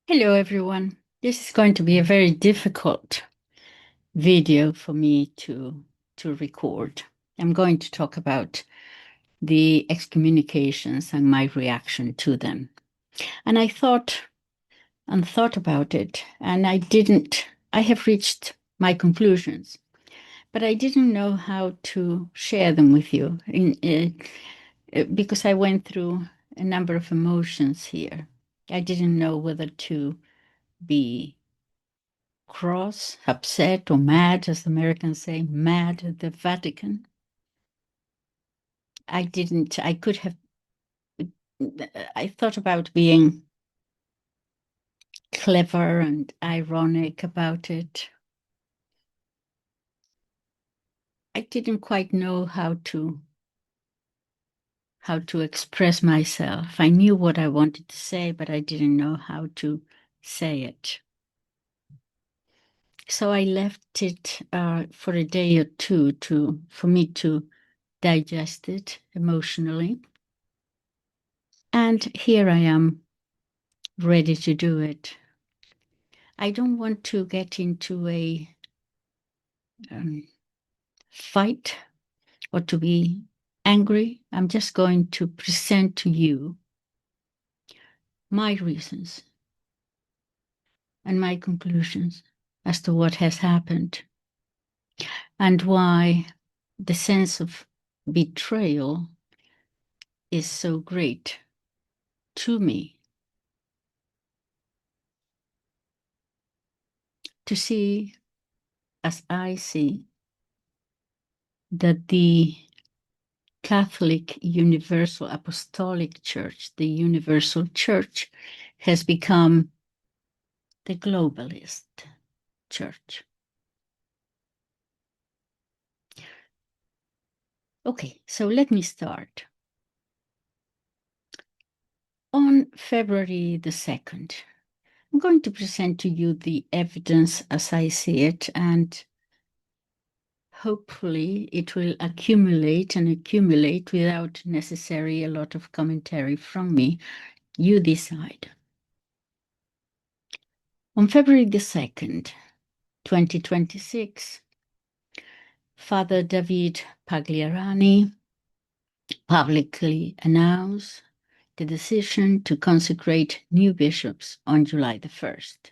Hello, everyone. This is going to be a very difficult video for me to record. I'm going to talk about the excommunications and my reaction to them. And I thought and thought about it, and I have reached my conclusions, but I didn't know how to share them with you because I went through a number of emotions here. I didn't know whether to be cross, upset, or mad, as the Americans say, mad at the Vatican. I could have, I thought about being clever and ironic about it. I didn't quite know how to express myself. I knew what I wanted to say, but I didn't know how to say it. So I left it for a day or two for me to digest it emotionally. And here I am, ready to do it. I don't want to get into a fight or to be angry. I'm just going to present to you my reasons and my conclusions as to what has happened and why the sense of betrayal is so great to me. To see, as I see, that the Catholic Universal Apostolic Church, the Universal Church, has become the Globalist Church. Okay, so let me start. On February the 2nd, I'm going to present to you the evidence as I see it, and hopefully it will accumulate and accumulate without necessarily a lot of commentary from me. You decide. On February the 2nd, 2026, Father David Pagliarani publicly announced the decision to consecrate new bishops on July the 1st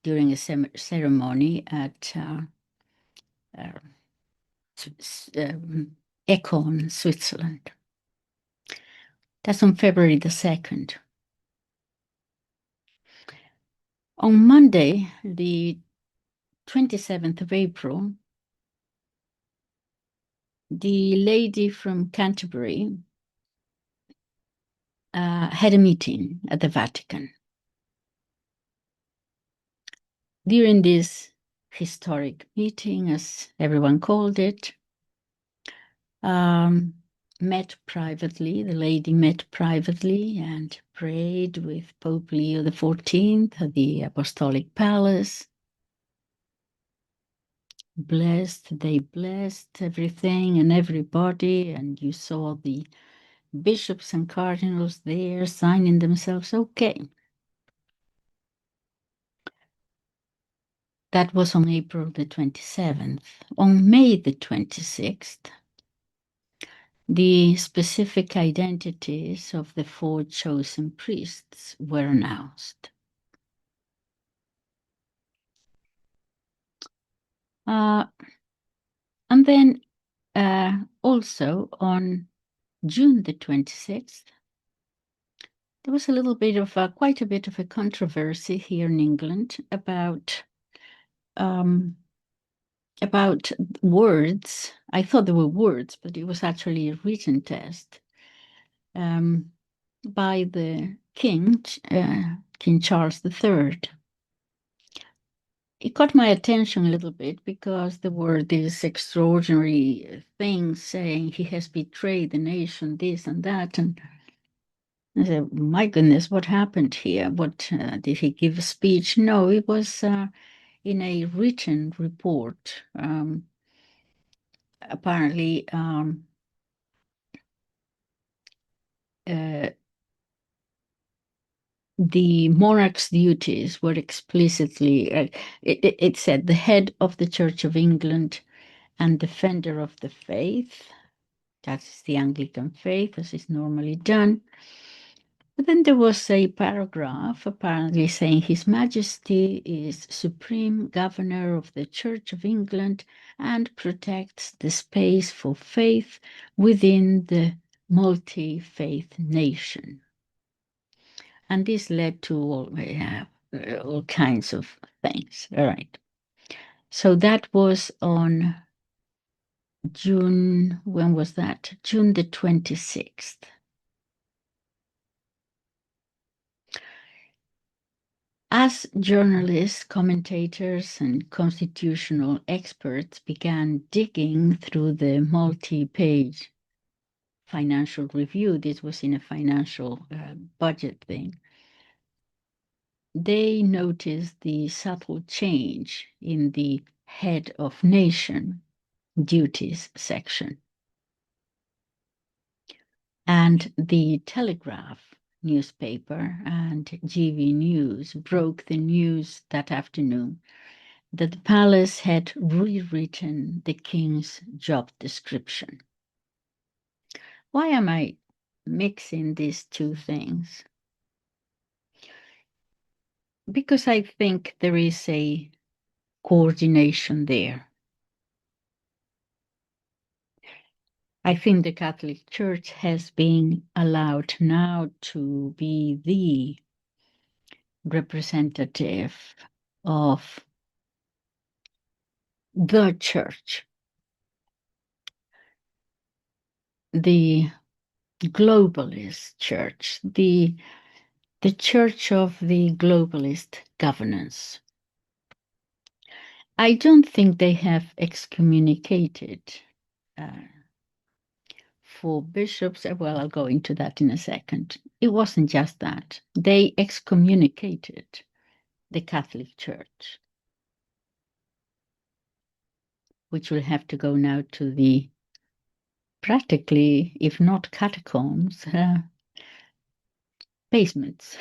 during a ceremony at Econ, Switzerland. That's on February the 2nd. On Monday, the 27th of April, the lady from Canterbury had a meeting at the Vatican. During this historic meeting, as everyone called it, met privately. The lady met privately and prayed with Pope Leo XIV at the Apostolic Palace. They blessed everything and everybody, and you saw the bishops and cardinals there signing themselves. Okay. That was on April the 27th. On May the 26th, the specific identities of the 4 chosen priests were announced. And then also on June the 26th, there was a little bit of quite a bit of a controversy here in England about words. I thought there were words, but it was actually a written test by the king, King Charles III. It caught my attention a little bit because there were these extraordinary things saying he has betrayed the nation, this and that. And I said, my goodness, what happened here? What did he give a speech? No, it was in a written report. Apparently, the monarch's duties were explicitly, it said, the head of the Church of England and defender of the faith. That's the Anglican faith, as is normally done. But then there was a paragraph apparently saying His Majesty is Supreme Governor of the Church of England and protects the space for faith within the multi-faith nation. And this led to all kinds of things. All right. So that was on June, when was that? June the 26th. As journalists, commentators, and constitutional experts began digging through the multi-page financial review, this was in a financial budget thing, they noticed the subtle change in the head of nation duties section. And the Telegraph newspaper and GV News broke the news that afternoon that the palace had rewritten the king's job description. Why am I mixing these two things? Because I think there is a coordination there. I think the Catholic Church has been allowed now to be the representative of the church, the globalist church, the church of the globalist governance. I don't think they have excommunicated for bishops. Well, I'll go into that in a second. It wasn't just that. They excommunicated the Catholic Church, which will have to go now to the practically, if not catacombs, basements,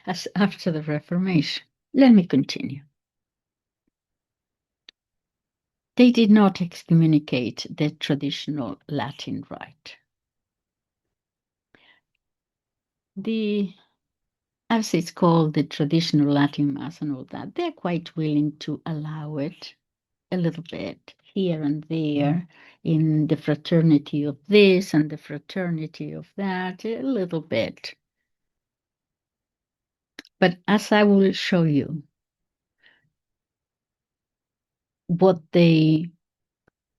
as after the Reformation. Let me continue. They did not excommunicate the traditional Latin rite. As it's called, the traditional Latin Mass and all that, they're quite willing to allow it a little bit here and there in the fraternity of this and the fraternity of that, a little bit. But as I will show you, what they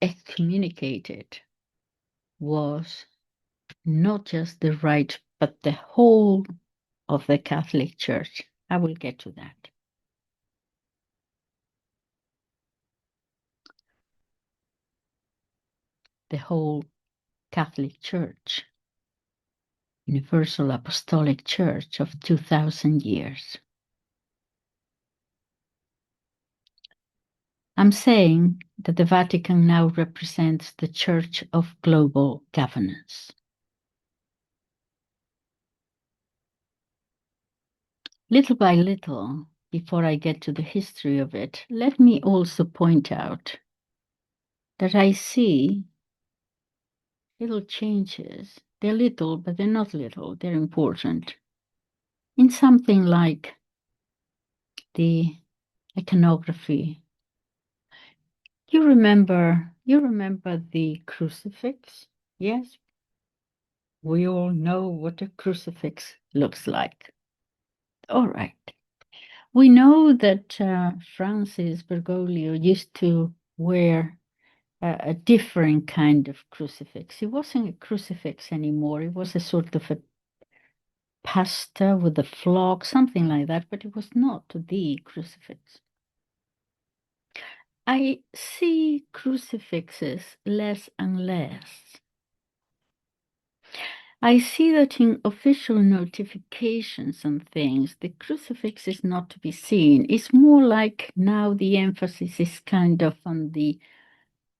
excommunicated was not just the rite, but the whole of the Catholic Church. I will get to that. The whole Catholic Church, Universal Apostolic Church of 2000 years. I'm saying that the Vatican now represents the Church of global governance. Little by little, before I get to the history of it, let me also point out that I see little changes. They're little, but they're not little. They're important. In something like the iconography. You remember the crucifix? Yes? We all know what a crucifix looks like. All right. We know that Francis Bergoglio used to wear a different kind of crucifix. It wasn't a crucifix anymore. It was a sort of a pasta with a flock, something like that, but it was not the crucifix. I see crucifixes less and less. I see that in official notifications and things, the crucifix is not to be seen. It's more like now the emphasis is kind of on the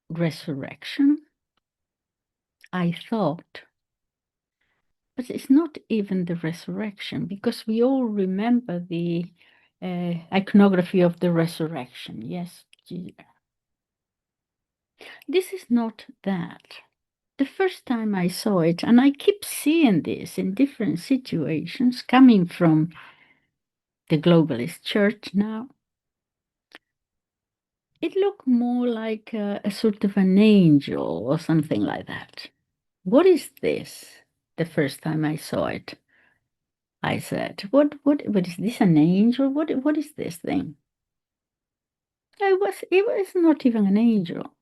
resurrection, I thought. But it's not even the resurrection, because we all remember the iconography of the resurrection. Yes, this is not that. The first time I saw it, and I keep seeing this in different situations coming from the globalist church now, it looked more like a sort of an angel or something like that. What is this? The first time I saw it, I said, what is this, an angel? What is this thing? It was not even an angel.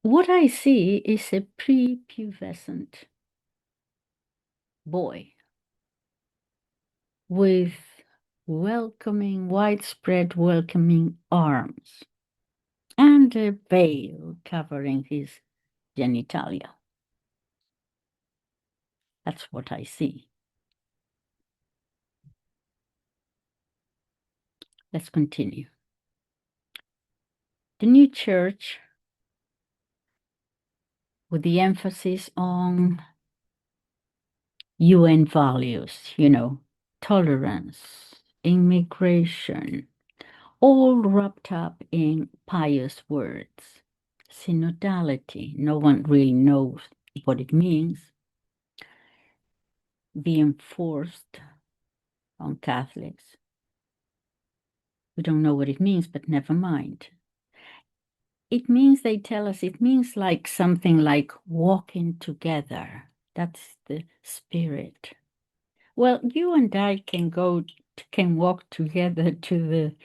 What I see is a prepubescent boy with widespread welcoming arms and a veil covering his genitalia. That's what I see. Let's continue. The new church, with the emphasis on UN values, tolerance, immigration, all wrapped up in pious words. Synodality, no one really knows what it means. Being forced on Catholics. We don't know what it means, but never mind. It means, they tell us, it means like something like walking together. That's the spirit. Well, you and I can walk together to the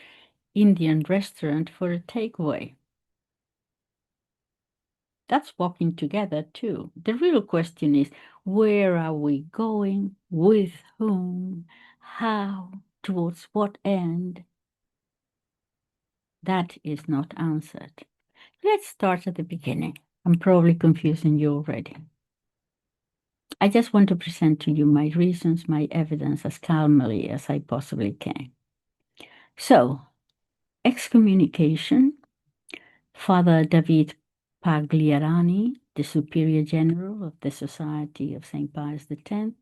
Indian restaurant for a takeaway. That's walking together too. The real question is, where are we going? With whom? How? Towards what end? That is not answered. Let's start at the beginning. I'm probably confusing you already. I just want to present to you my reasons, my evidence as calmly as I possibly can. So, excommunication. Father David Pagliarani, the Superior General of the Society of St. Pius X,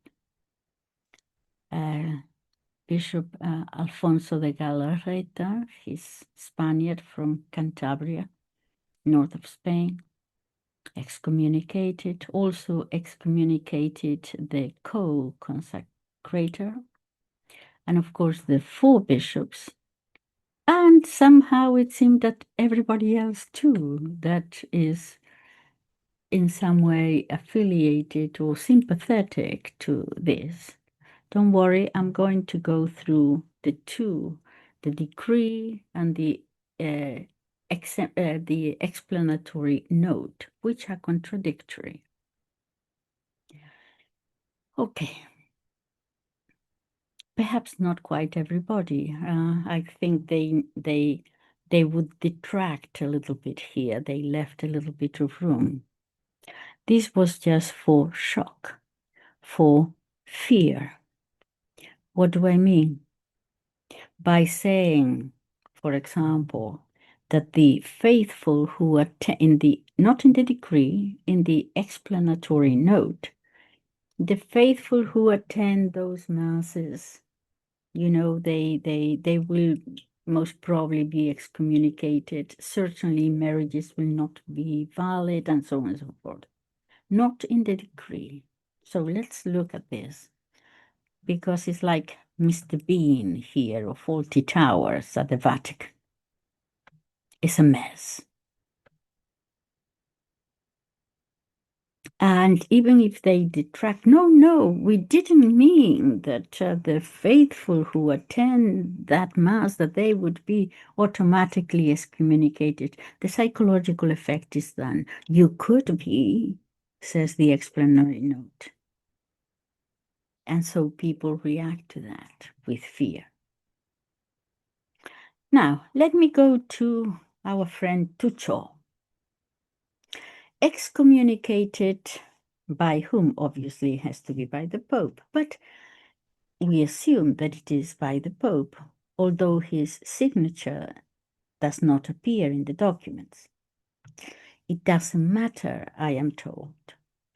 Bishop Alfonso de Galarreta, he's Spaniard from Cantabria, north of Spain, excommunicated, also excommunicated the co-consecrator, and of course the 4 bishops. And somehow it seemed that everybody else too, that is in some way affiliated or sympathetic to this. Don't worry, I'm going to go through the decree and the explanatory note, which are contradictory. Okay. Perhaps not quite everybody. I think they would detract a little bit here. They left a little bit of room. This was just for shock, for fear. What do I mean? By saying, for example, that the faithful who attend not in the decree, in the explanatory note, the faithful who attend those masses, they will most probably be excommunicated. Certainly marriages will not be valid, and so on and so forth. Not in the decree. So let's look at this, because it's like Mr. Bean here, or Faulty Towers at the Vatican. It's a mess. And even if they detract, no, we didn't mean that the faithful who attend that mass, that they would be automatically excommunicated. The psychological effect is done. You could be, says the explanatory note. And so people react to that with fear. Now, let me go to our friend Tuccio. Excommunicated by whom? Obviously, it has to be by the Pope, but we assume that it is by the Pope, although his signature does not appear in the documents. It doesn't matter, I am told.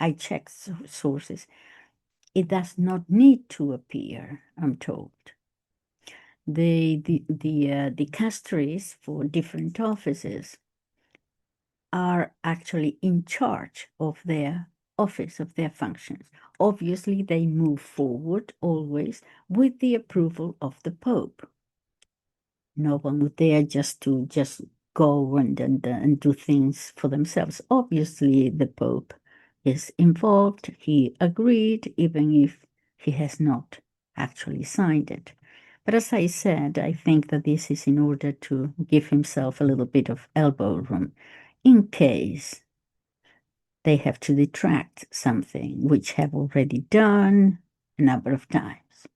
I checked sources. It does not need to appear, I'm told. The dicasteries for different offices are actually in charge of their office, of their functions. Obviously, they move forward always with the approval of the Pope. No one would dare just go and do things for themselves. Obviously, the Pope is involved. He agreed, even if he has not actually signed it. But as I said, I think that this is in order to give himself a little bit of elbow room in case they have to detract something, which have already done a number of times.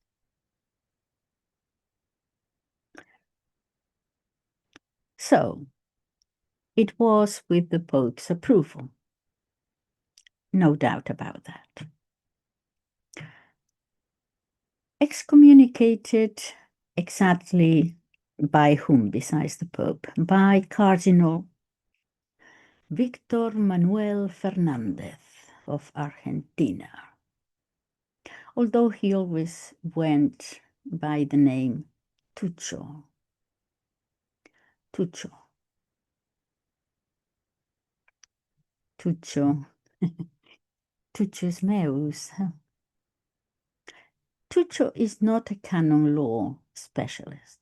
So it was with the Pope's approval, no doubt about that. Excommunicated exactly by whom besides the Pope? By Cardinal Victor Manuel Fernandez of Argentina, although he always went by the name Tucho. Tucho. Tucho. Tucho's meus. Tucho is not a canon law specialist.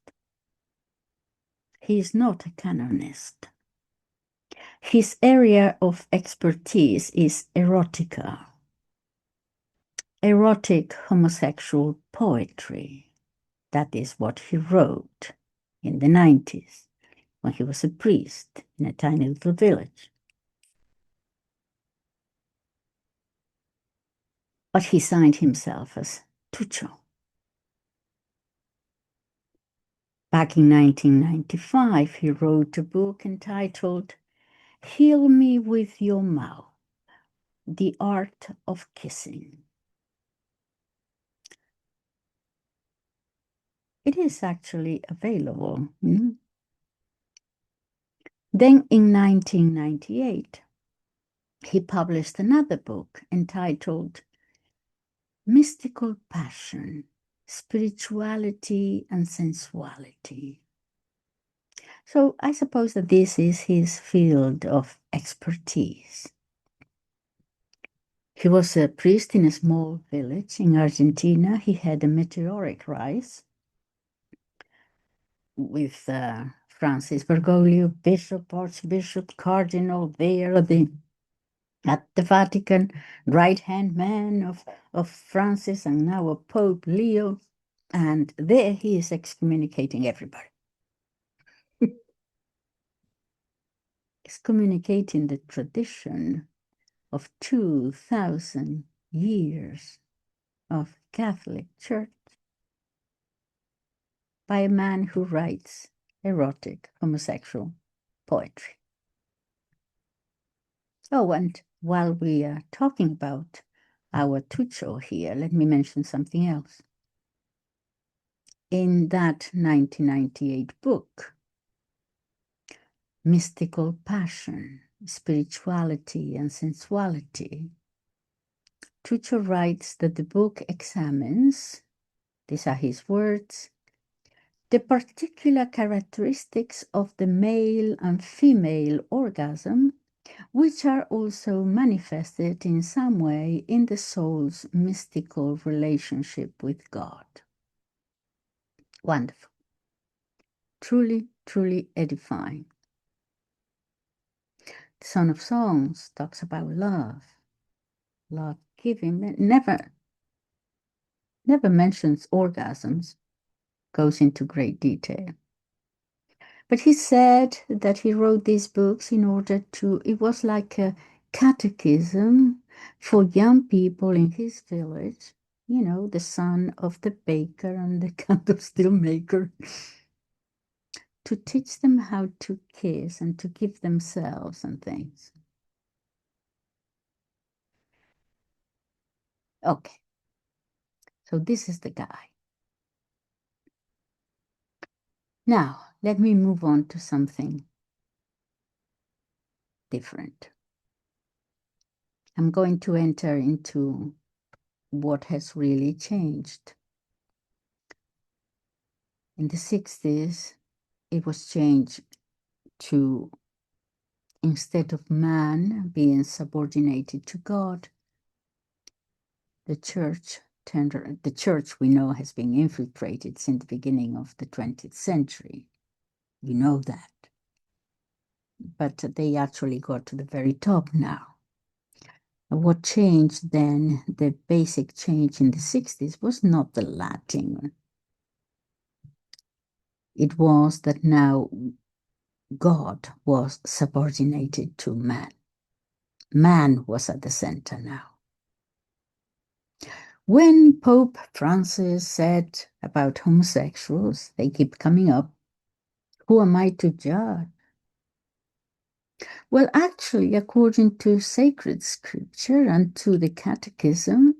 He is not a canonist. His area of expertise is erotica, erotic homosexual poetry. That is what he wrote in the 90s when he was a priest in a tiny little village. But he signed himself as Tucho. Back in 1995, he wrote a book entitled Heal Me with Your Mouth, The Art of Kissing. It is actually available. Then in 1998, he published another book entitled Mystical Passion, Spirituality and Sensuality. So I suppose that this is his field of expertise. He was a priest in a small village in Argentina. He had a meteoric rise with Francis Bergoglio, bishop, archbishop, cardinal there at the Vatican, right-hand man of Francis and now a Pope Leo. And there he is excommunicating everybody. Excommunicating the tradition of 2,000 years of Catholic Church by a man who writes erotic homosexual poetry. Oh, and while we are talking about our Tucho here, let me mention something else. In that 1998 book, Mystical Passion, Spirituality and Sensuality, Tucho writes that the book examines, these are his words, the particular characteristics of the male and female orgasm, which are also manifested in some way in the soul's mystical relationship with God. Wonderful. Truly, truly edifying. The Song of Songs talks about love giving, never mentions orgasms, goes into great detail. But he said that he wrote these books in order to, it was like a catechism for young people in his village, you know, the son of the baker and the candlestick maker, to teach them how to kiss and to give themselves and things. Okay, so this is the guy. Now, let me move on to something different. I'm going to enter into what has really changed. In the 60s, it was changed to, instead of man being subordinated to God, the church we know has been infiltrated since the beginning of the 20th century. You know that. But they actually got to the very top now. What changed then, the basic change in the 60s, was not the Latin. It was that now God was subordinated to man. Man was at the center now. When Pope Francis said about homosexuals, they keep coming up, who am I to judge? Well, actually, according to sacred scripture and to the catechism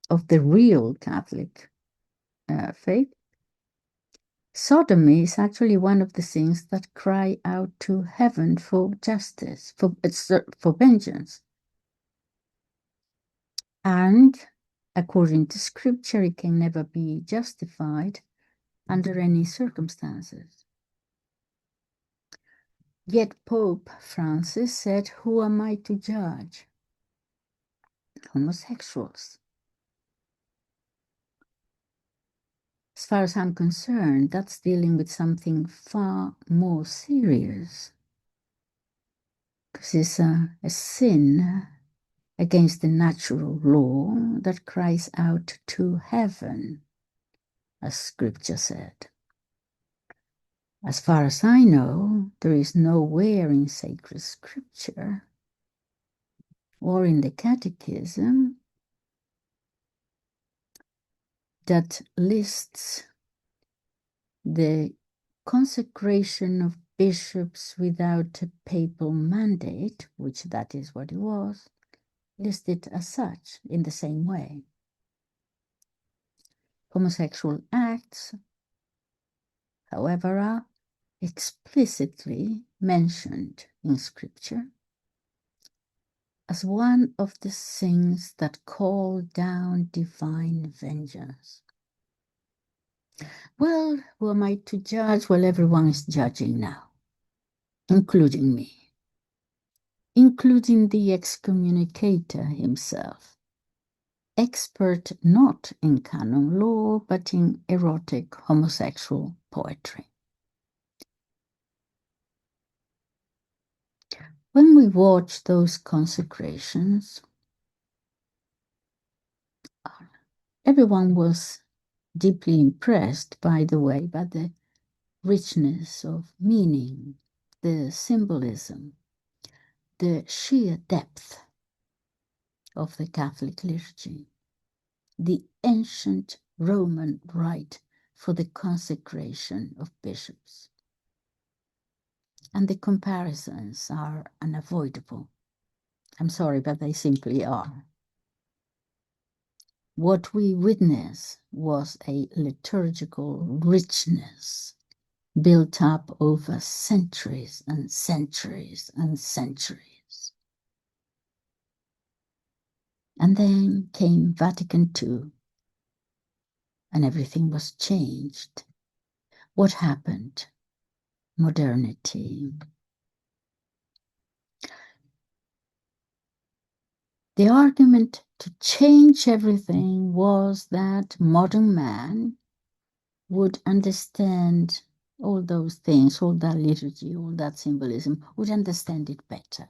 of the real Catholic faith, sodomy is actually one of the things that cry out to heaven for justice, for vengeance. And according to scripture, it can never be justified under any circumstances. Yet Pope Francis said, who am I to judge? Homosexuals. As far as I'm concerned, that's dealing with something far more serious. Because it's a sin against the natural law that cries out to heaven, as scripture said. As far as I know, there is nowhere in sacred scripture or in the catechism that lists the consecration of bishops without a papal mandate, which that is what it was, listed as such in the same way. Homosexual acts, however, are explicitly mentioned in scripture as one of the things that call down divine vengeance. Well, who am I to judge? Well, everyone is judging now, including me, including the excommunicator himself, expert not in canon law, but in erotic homosexual poetry. When we watch those consecrations, everyone was deeply impressed, by the way, by the richness of meaning, the symbolism, the sheer depth of the Catholic liturgy, the ancient Roman rite for the consecration of bishops. And the comparisons are unavoidable. I'm sorry, but they simply are. What we witness was a liturgical richness built up over centuries and centuries and centuries. And then came Vatican II, and everything was changed. What happened? Modernity. The argument to change everything was that modern man would understand all those things, all that liturgy, all that symbolism, would understand it better.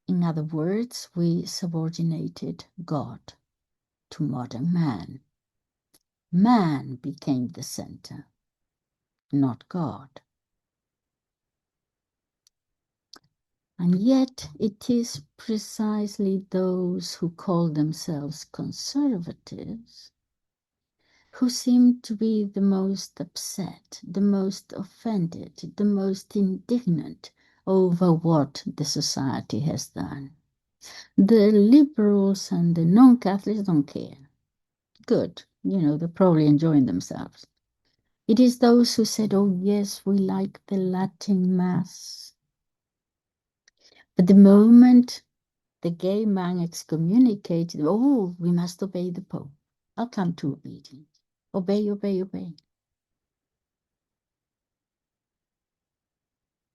In other words, we subordinated God to modern man. Man became the center, not God. And yet it is precisely those who call themselves conservatives who seem to be the most upset, the most offended, the most indignant over what the society has done. The liberals and the non-Catholics don't care. Good, they're probably enjoying themselves. It is those who said, oh yes, we like the Latin Mass. At the moment the gay man excommunicated, oh, we must obey the Pope. I'll come to obedience. Obey, obey, obey.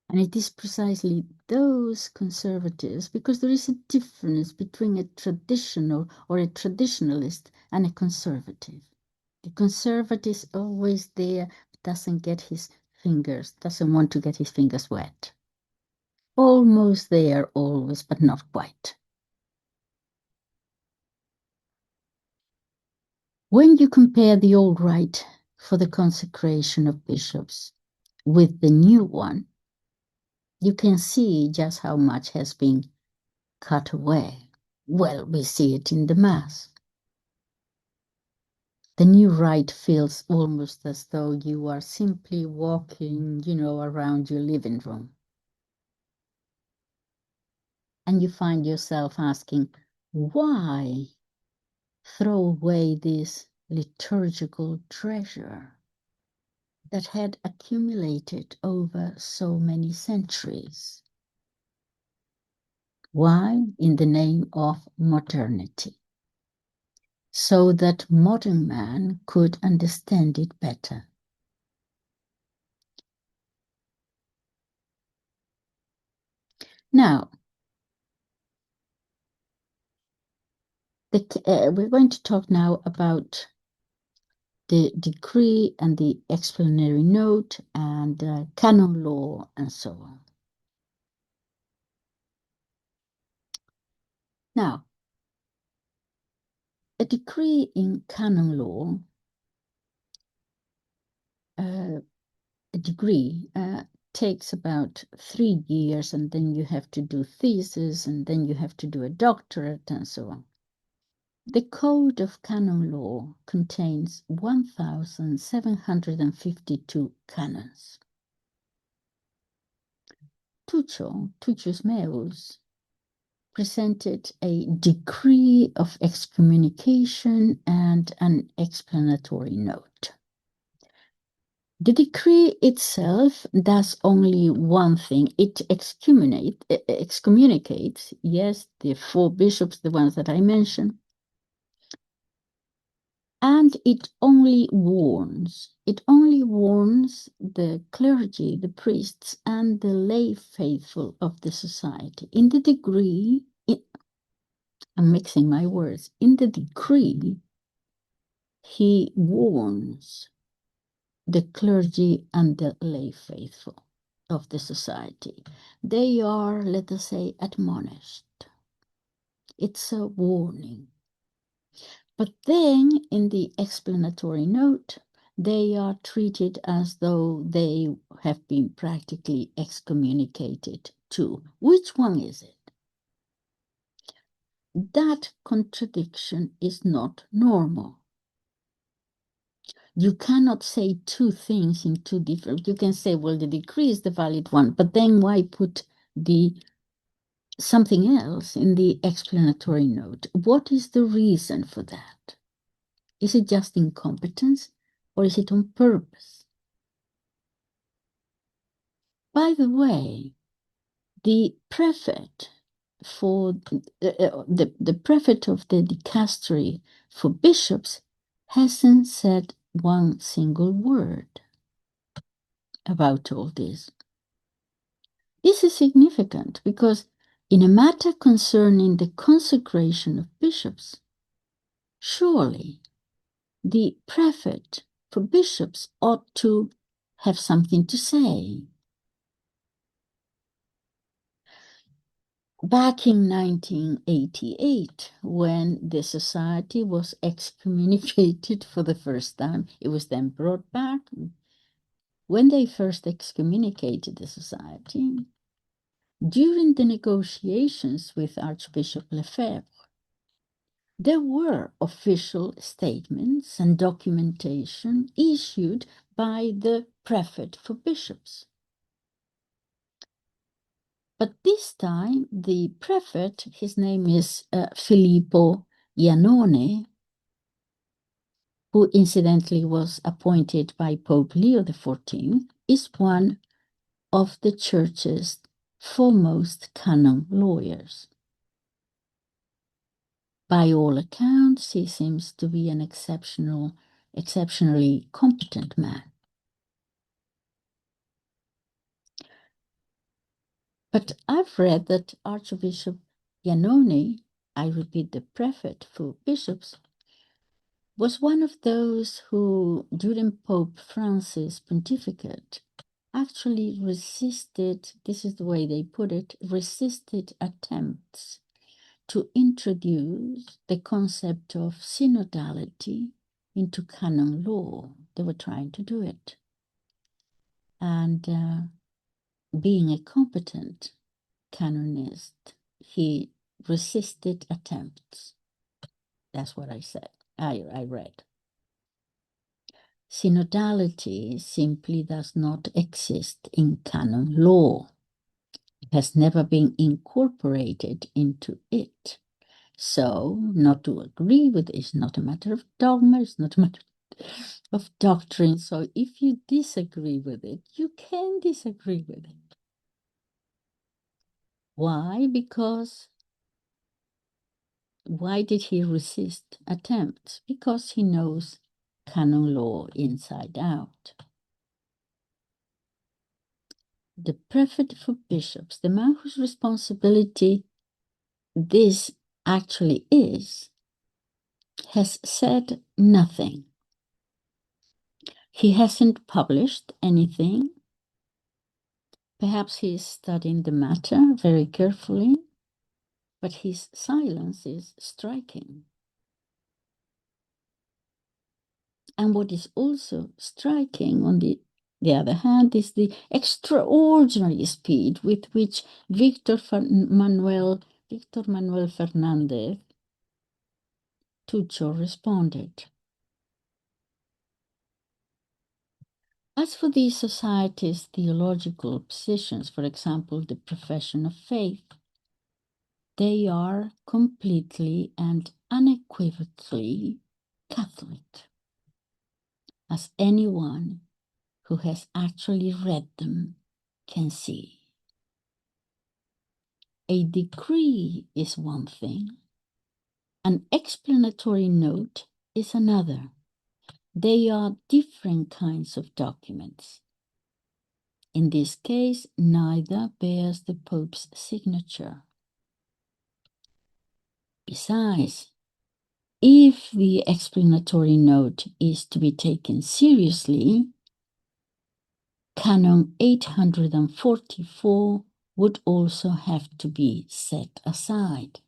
And it is precisely those conservatives, because there is a difference between a traditional or a traditionalist and a conservative. The conservative is always there, doesn't want to get his fingers wet. Almost there, always, but not quite. When you compare the old rite for the consecration of bishops with the new one, you can see just how much has been cut away. Well, we see it in the Mass. The new rite feels almost as though you are simply walking, around your living room. And you find yourself asking, why throw away this liturgical treasure that had accumulated over so many centuries? Why? In the name of modernity, so that modern man could understand it better. Now, we're going to talk now about the decree and the explanatory note and canon law and so on. Now, a decree in canon law, a degree takes about 3 years, and then you have to do thesis, and then you have to do a doctorate and so on. The Code of Canon Law contains 1,752 canons. Tucius Meus, presented a decree of excommunication and an explanatory note. The decree itself does only one thing. It excommunicates, yes, the 4 bishops, the ones that I mentioned, and it only warns the clergy, the priests, and the lay faithful of the society. In the decree, I'm mixing my words. In the decree, he warns the clergy and the lay faithful of the society. They are, let us say, admonished. It's a warning. But then in the explanatory note, they are treated as though they have been practically excommunicated too. Which one is it? That contradiction is not normal. You cannot say 2 things in 2 different. You can say, well, the decree is the valid one, but then why put something else in the explanatory note? What is the reason for that? Is it just incompetence, or is it on purpose? By the way, the prefect for the prefect of the dicastery for bishops hasn't said one single word about all this. This is significant because in a matter concerning the consecration of bishops, surely the prefect for bishops ought to have something to say. Back in 1988, when the society was excommunicated for the first time, it was then brought back. When they first excommunicated the society, during the negotiations with Archbishop Lefebvre, there were official statements and documentation issued by the prefect for bishops. But this time, the prefect, his name is Filippo Iannone, who incidentally was appointed by Pope Leo XIV, is one of the church's foremost canon lawyers. By all accounts, he seems to be an exceptionally competent man. But I've read that Archbishop Giannone, I repeat, the prefect for bishops, was one of those who, during Pope Francis' pontificate, actually resisted, this is the way they put it, resisted attempts to introduce the concept of synodality into canon law. They were trying to do it. And being a competent canonist, he resisted attempts. That's what I said. I read. Synodality simply does not exist in canon law. It has never been incorporated into it. So, not to agree with it is not a matter of dogma, it's not a matter of doctrine. So, if you disagree with it, you can disagree with it. Why? Because why did he resist attempts? Because he knows canon law inside out. The prefect for bishops, the man whose responsibility this actually is, has said nothing. He hasn't published anything. Perhaps he is studying the matter very carefully, but his silence is striking. And what is also striking, on the other hand, is the extraordinary speed with which Victor Manuel Fernandez Tucho responded. As for these societies' theological positions, for example, the profession of faith, they are completely and unequivocally Catholic, as anyone who has actually read them can see. A decree is one thing, an explanatory note is another. They are different kinds of documents. In this case, neither bears the Pope's signature. Besides, if the explanatory note is to be taken seriously, Canon 844 would also have to be set aside.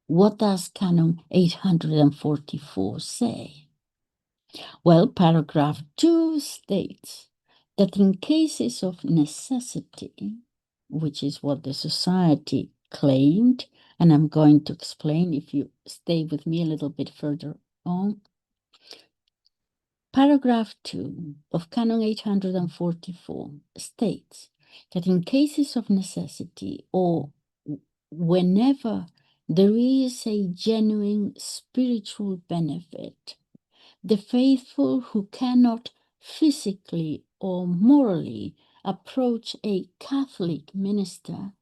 What does Canon 844 say? Well, paragraph 2 states that in cases of necessity, which is what the society claimed, and I'm going to explain if you stay with me a little bit further on. Paragraph 2 of Canon 844 states that in cases of necessity or whenever there is a genuine spiritual benefit, the faithful who cannot physically or morally approach a Catholic minister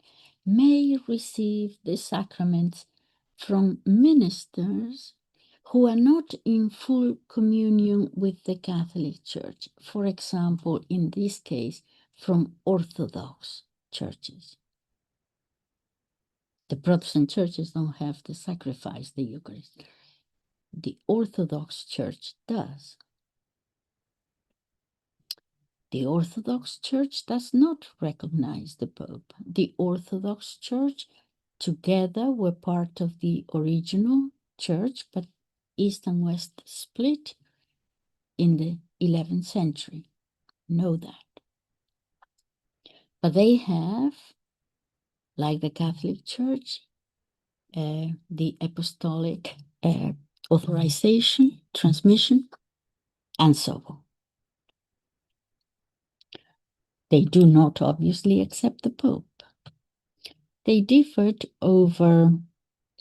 may receive the sacraments from ministers who are not in full communion with the Catholic Church. For example, in this case, from Orthodox churches. The Protestant churches don't have to sacrifice the Eucharist. The Orthodox Church does. The Orthodox Church does not recognize the Pope. The Orthodox Church together were part of the original church, but East and West split in the 11th century. Know that. But they have, like the Catholic Church, the apostolic authorization, transmission, and so on. They do not obviously accept the Pope. They differed over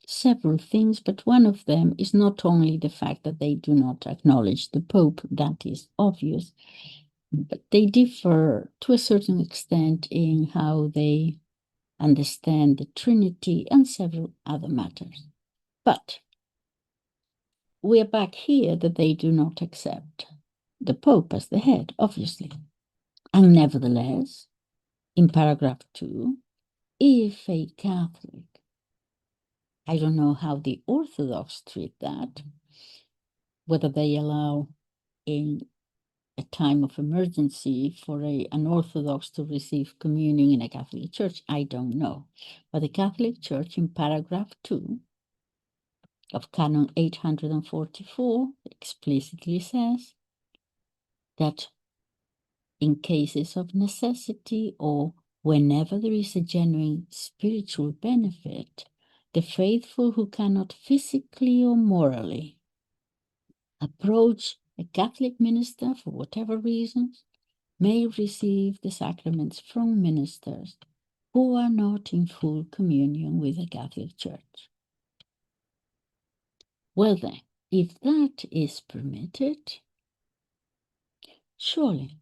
several things, but one of them is not only the fact that they do not acknowledge the Pope, that is obvious, but they differ to a certain extent in how they understand the Trinity, and several other matters. But we are back here that they do not accept the Pope as the head, obviously. And nevertheless, in paragraph 2, if a Catholic, I don't know how the Orthodox treat that, whether they allow in a time of emergency for an Orthodox to receive communion in a Catholic church, I don't know. But the Catholic Church in paragraph 2 of Canon 844 explicitly says that in cases of necessity or whenever there is a genuine spiritual benefit, the faithful who cannot physically or morally approach a Catholic minister for whatever reasons may receive the sacraments from ministers who are not in full communion with the Catholic Church. Well then, if that is permitted, surely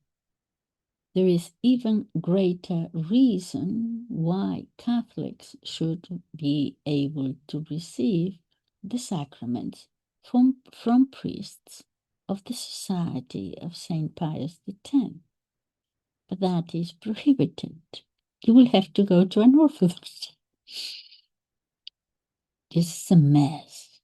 there is even greater reason why Catholics should be able to receive the sacraments from priests of the Society of St. Pius X. But that is prohibited. You will have to go to an Orthodox. This is a mess.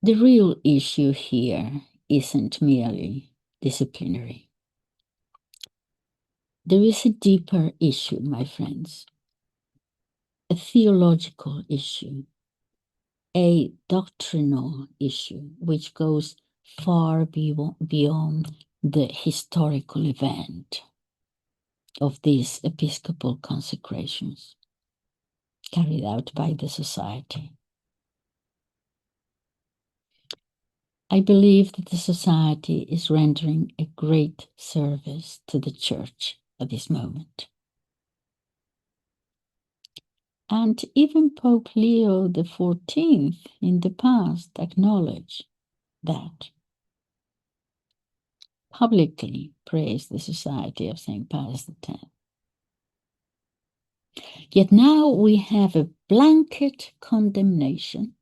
The real issue here isn't merely disciplinary. There is a deeper issue, my friends, a theological issue, a doctrinal issue, which goes far beyond the historical event of these episcopal consecrations carried out by the society. I believe that the society is rendering a great service to the Church at this moment. And even Pope Leo XIV in the past acknowledged that, publicly praised the Society of St. Pius X. Yet now we have a blanket condemnation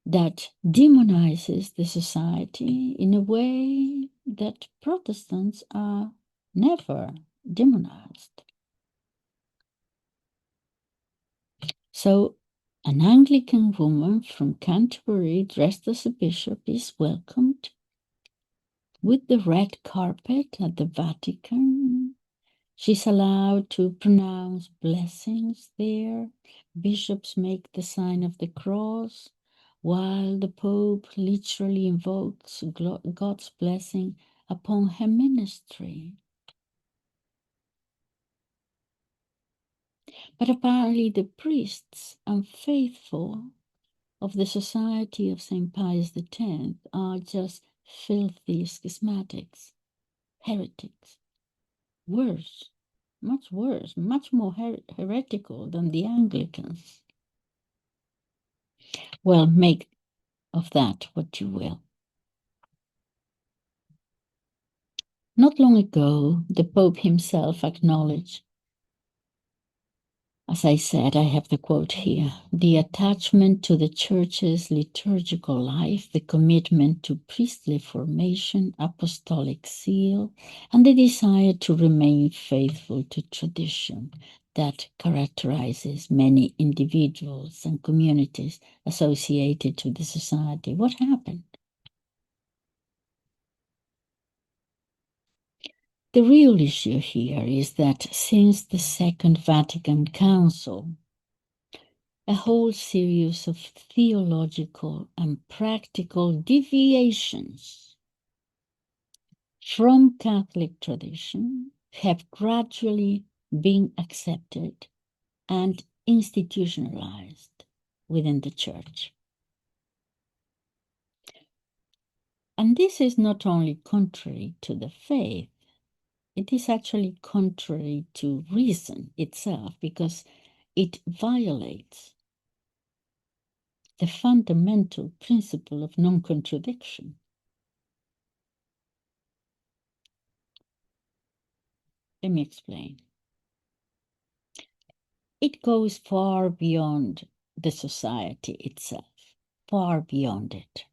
that demonizes the society in a way that Protestants are never demonized. So an Anglican woman from Canterbury dressed as a bishop is welcomed with the red carpet at the Vatican. She's allowed to pronounce blessings there. Bishops make the sign of the cross, while the Pope literally invokes God's blessing upon her ministry. But apparently the priests and faithful of the Society of St. Pius X are just filthy schismatics, heretics. Worse, much worse, much more heretical than the Anglicans. Well, make of that what you will. Not long ago, the Pope himself acknowledged, as I said, I have the quote here, the attachment to the Church's liturgical life, the commitment to priestly formation, apostolic seal, and the desire to remain faithful to tradition that characterizes many individuals and communities associated to the society. What happened? The real issue here is that since the Second Vatican Council, a whole series of theological and practical deviations from Catholic tradition have gradually been accepted and institutionalized within the Church. And this is not only contrary to the faith, it is actually contrary to reason itself, because it violates the fundamental principle of non-contradiction. Let me explain. It goes far beyond the society itself, far beyond it.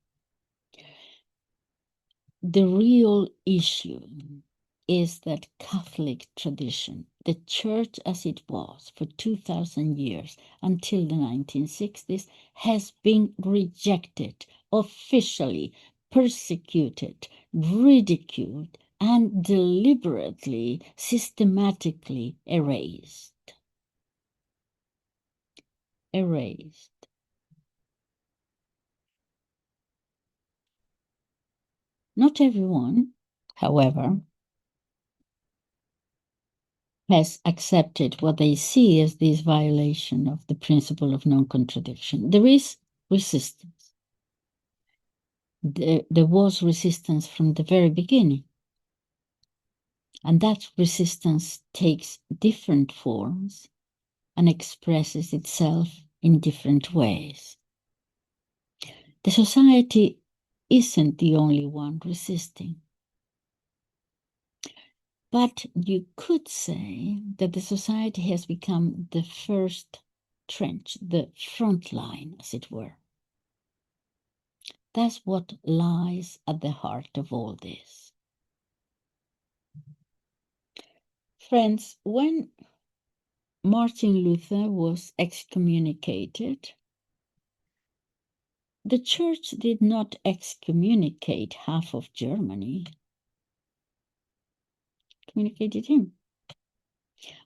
The real issue is that Catholic tradition, the church as it was for 2,000 years until the 1960s, has been rejected, officially persecuted, ridiculed, and deliberately, systematically erased. Erased. Not everyone, however, has accepted what they see as this violation of the principle of non-contradiction. There is resistance. There was resistance from the very beginning. And that resistance takes different forms and expresses itself in different ways. The society isn't the only one resisting. But you could say that the society has become the first trench, the front line, as it were. That's what lies at the heart of all this. Friends, when Martin Luther was excommunicated, the church did not excommunicate half of Germany. Communicated him.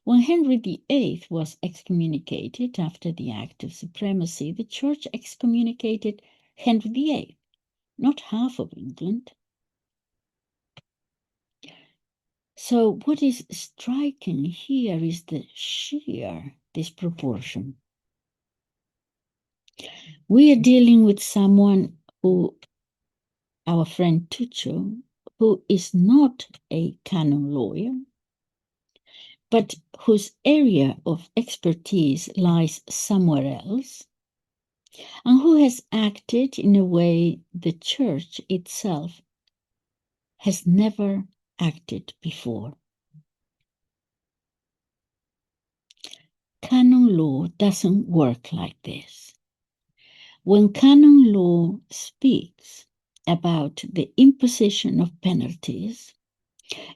When Henry VIII was excommunicated after the Act of Supremacy, the church excommunicated Henry VIII, not half of England. So what is striking here is the sheer disproportion. We are dealing with someone who, our friend Tuccio, who is not a canon lawyer, but whose area of expertise lies somewhere else, and who has acted in a way the church itself has never acted before. Canon law doesn't work like this. When canon law speaks about the imposition of penalties,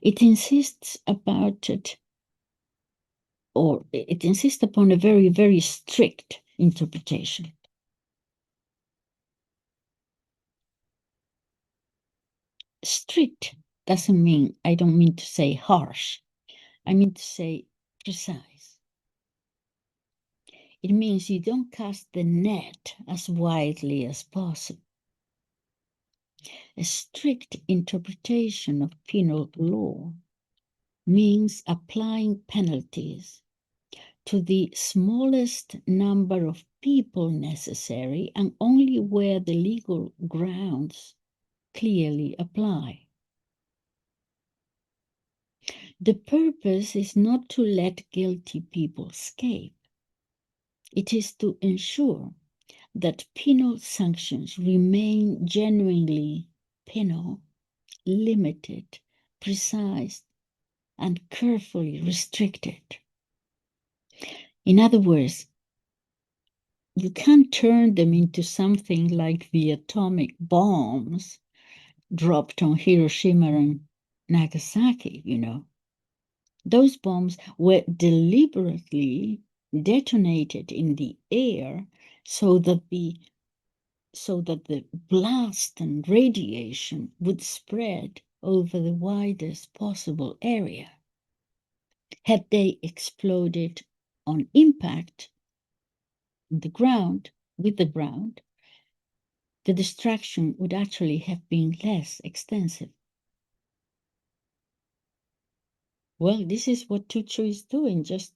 it insists about it, or it insists upon a very, very strict interpretation. Strict doesn't mean, I don't mean to say harsh, I mean to say precise. It means you don't cast the net as widely as possible. A strict interpretation of penal law means applying penalties to the smallest number of people necessary and only where the legal grounds clearly apply. The purpose is not to let guilty people escape. It is to ensure that penal sanctions remain genuinely penal, limited, precise, and carefully restricted. In other words, you can't turn them into something like the atomic bombs dropped on Hiroshima and Nagasaki, you know. Those bombs were deliberately detonated in the air so that the blast and radiation would spread over the widest possible area. Had they exploded on impact on the ground, with the ground, the destruction would actually have been less extensive. Well, this is what Tuccio is doing, just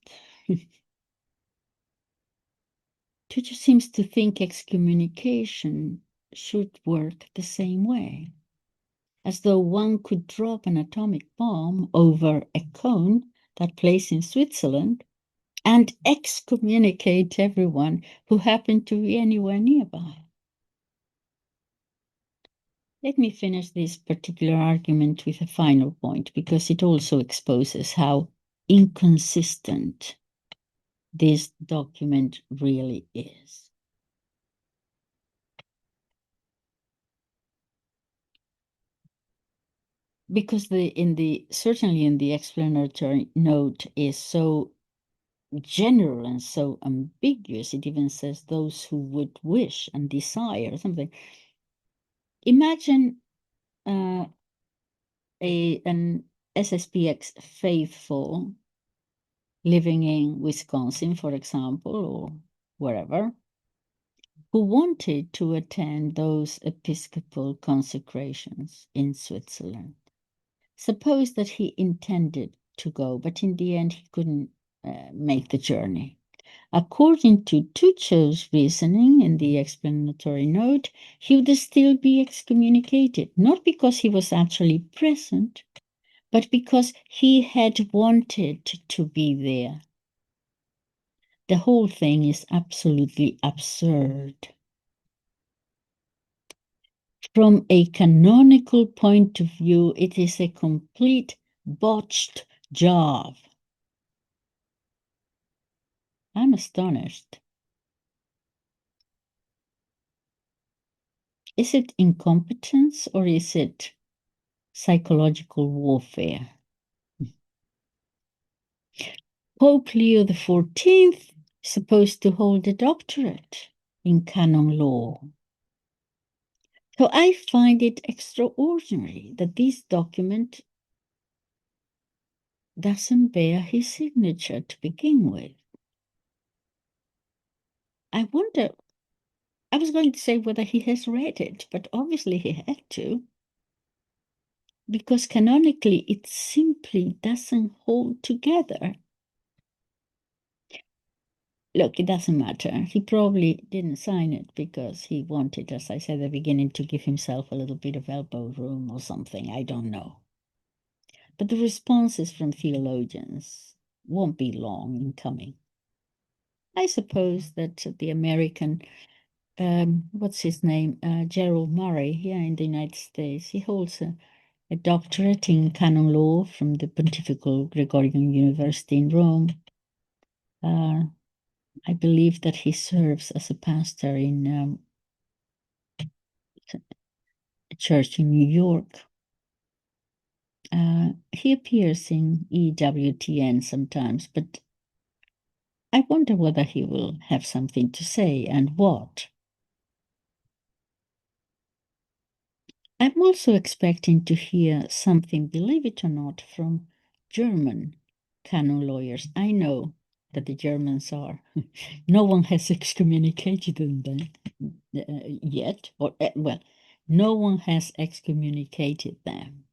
Tuccio seems to think excommunication should work the same way, as though one could drop an atomic bomb over a cone, that place in Switzerland, and excommunicate everyone who happened to be anywhere nearby. Let me finish this particular argument with a final point, because it also exposes how inconsistent this document really is. Because certainly in the explanatory note is so general and so ambiguous. It even says those who would wish and desire something. Imagine an SSPX faithful living in Wisconsin, for example, or wherever, who wanted to attend those Episcopal consecrations in Switzerland. Suppose that he intended to go, but in the end he couldn't make the journey. According to Tucci's reasoning in the explanatory note, he would still be excommunicated, not because he was actually present, but because he had wanted to be there. The whole thing is absolutely absurd. From a canonical point of view, it is a complete botched job. I'm astonished. Is it incompetence or is it psychological warfare? Pope Leo XIV is supposed to hold a doctorate in canon law. So I find it extraordinary that this document doesn't bear his signature to begin with. I wonder, I was going to say whether he has read it, but obviously he had to, because canonically it simply doesn't hold together. Look, it doesn't matter. He probably didn't sign it because he wanted, as I said at the beginning, to give himself a little bit of elbow room or something. I don't know. But the responses from theologians won't be long in coming. I suppose that the American, what's his name, Gerald Murray, here in the United States, he holds a doctorate in canon law from the Pontifical Gregorian University in Rome. I believe that he serves as a pastor in a church in New York. He appears in EWTN sometimes, but I wonder whether he will have something to say and what. I'm also expecting to hear something, believe it or not, from German canon lawyers. I know that the Germans are, no one has excommunicated them yet, or well, no one has excommunicated them.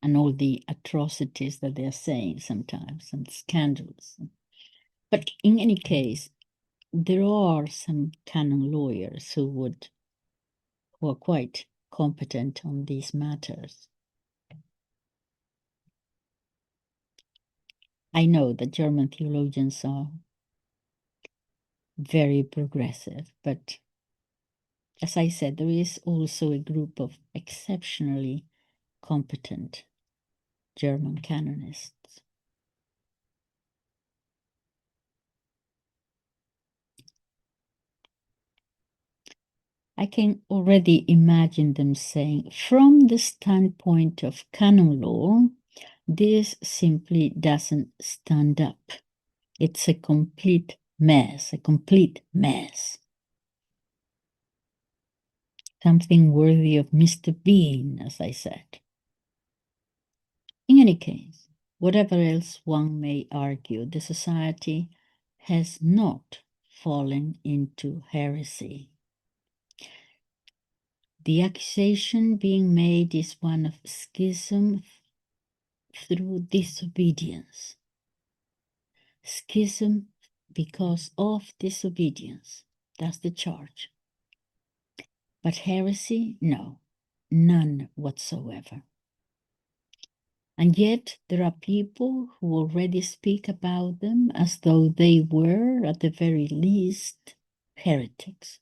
And all the atrocities that they're saying sometimes, and scandals. But in any case, there are some canon lawyers who are quite competent on these matters. I know that German theologians are very progressive, but as I said, there is also a group of exceptionally competent German canonists. I can already imagine them saying, from the standpoint of canon law, this simply doesn't stand up. It's a complete mess, Something worthy of Mr. Bean, as I said. In any case, whatever else one may argue, the society has not fallen into heresy. The accusation being made is one of schism through disobedience. Schism because of disobedience. That's the charge. But heresy, no, none whatsoever. And yet there are people who already speak about them as though they were, at the very least, heretics.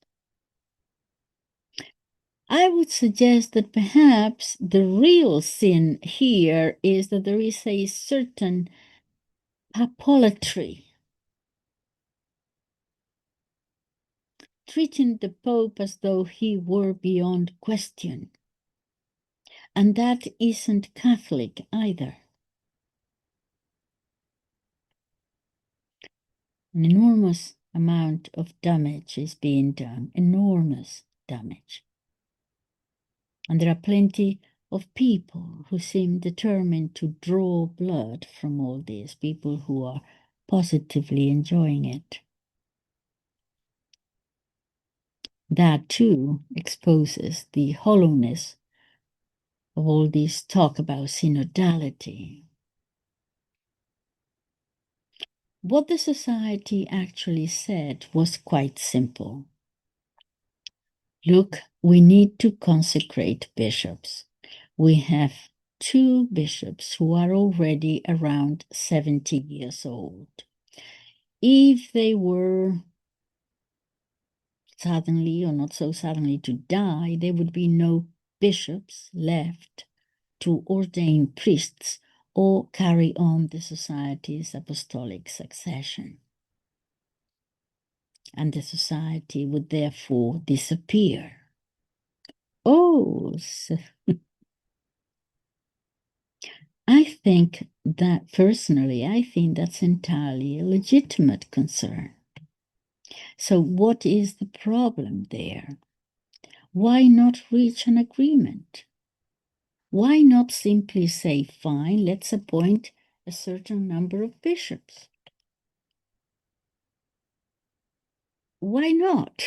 I would suggest that perhaps the real sin here is that there is a certain papolatry, treating the Pope as though he were beyond question. And that isn't Catholic either. An enormous amount of damage is being done, enormous damage. And there are plenty of people who seem determined to draw blood from all this, people who are positively enjoying it. That too exposes the hollowness of all this talk about synodality. What the society actually said was quite simple. Look, we need to consecrate bishops. We have 2 bishops who are already around 70 years old. If they were suddenly or not so suddenly to die, there would be no bishops left to ordain priests or carry on the society's apostolic succession. And the society would therefore disappear. Oh, I think that personally, I think that's entirely a legitimate concern. So, what is the problem there? Why not reach an agreement? Why not simply say, fine, let's appoint a certain number of bishops? Why not?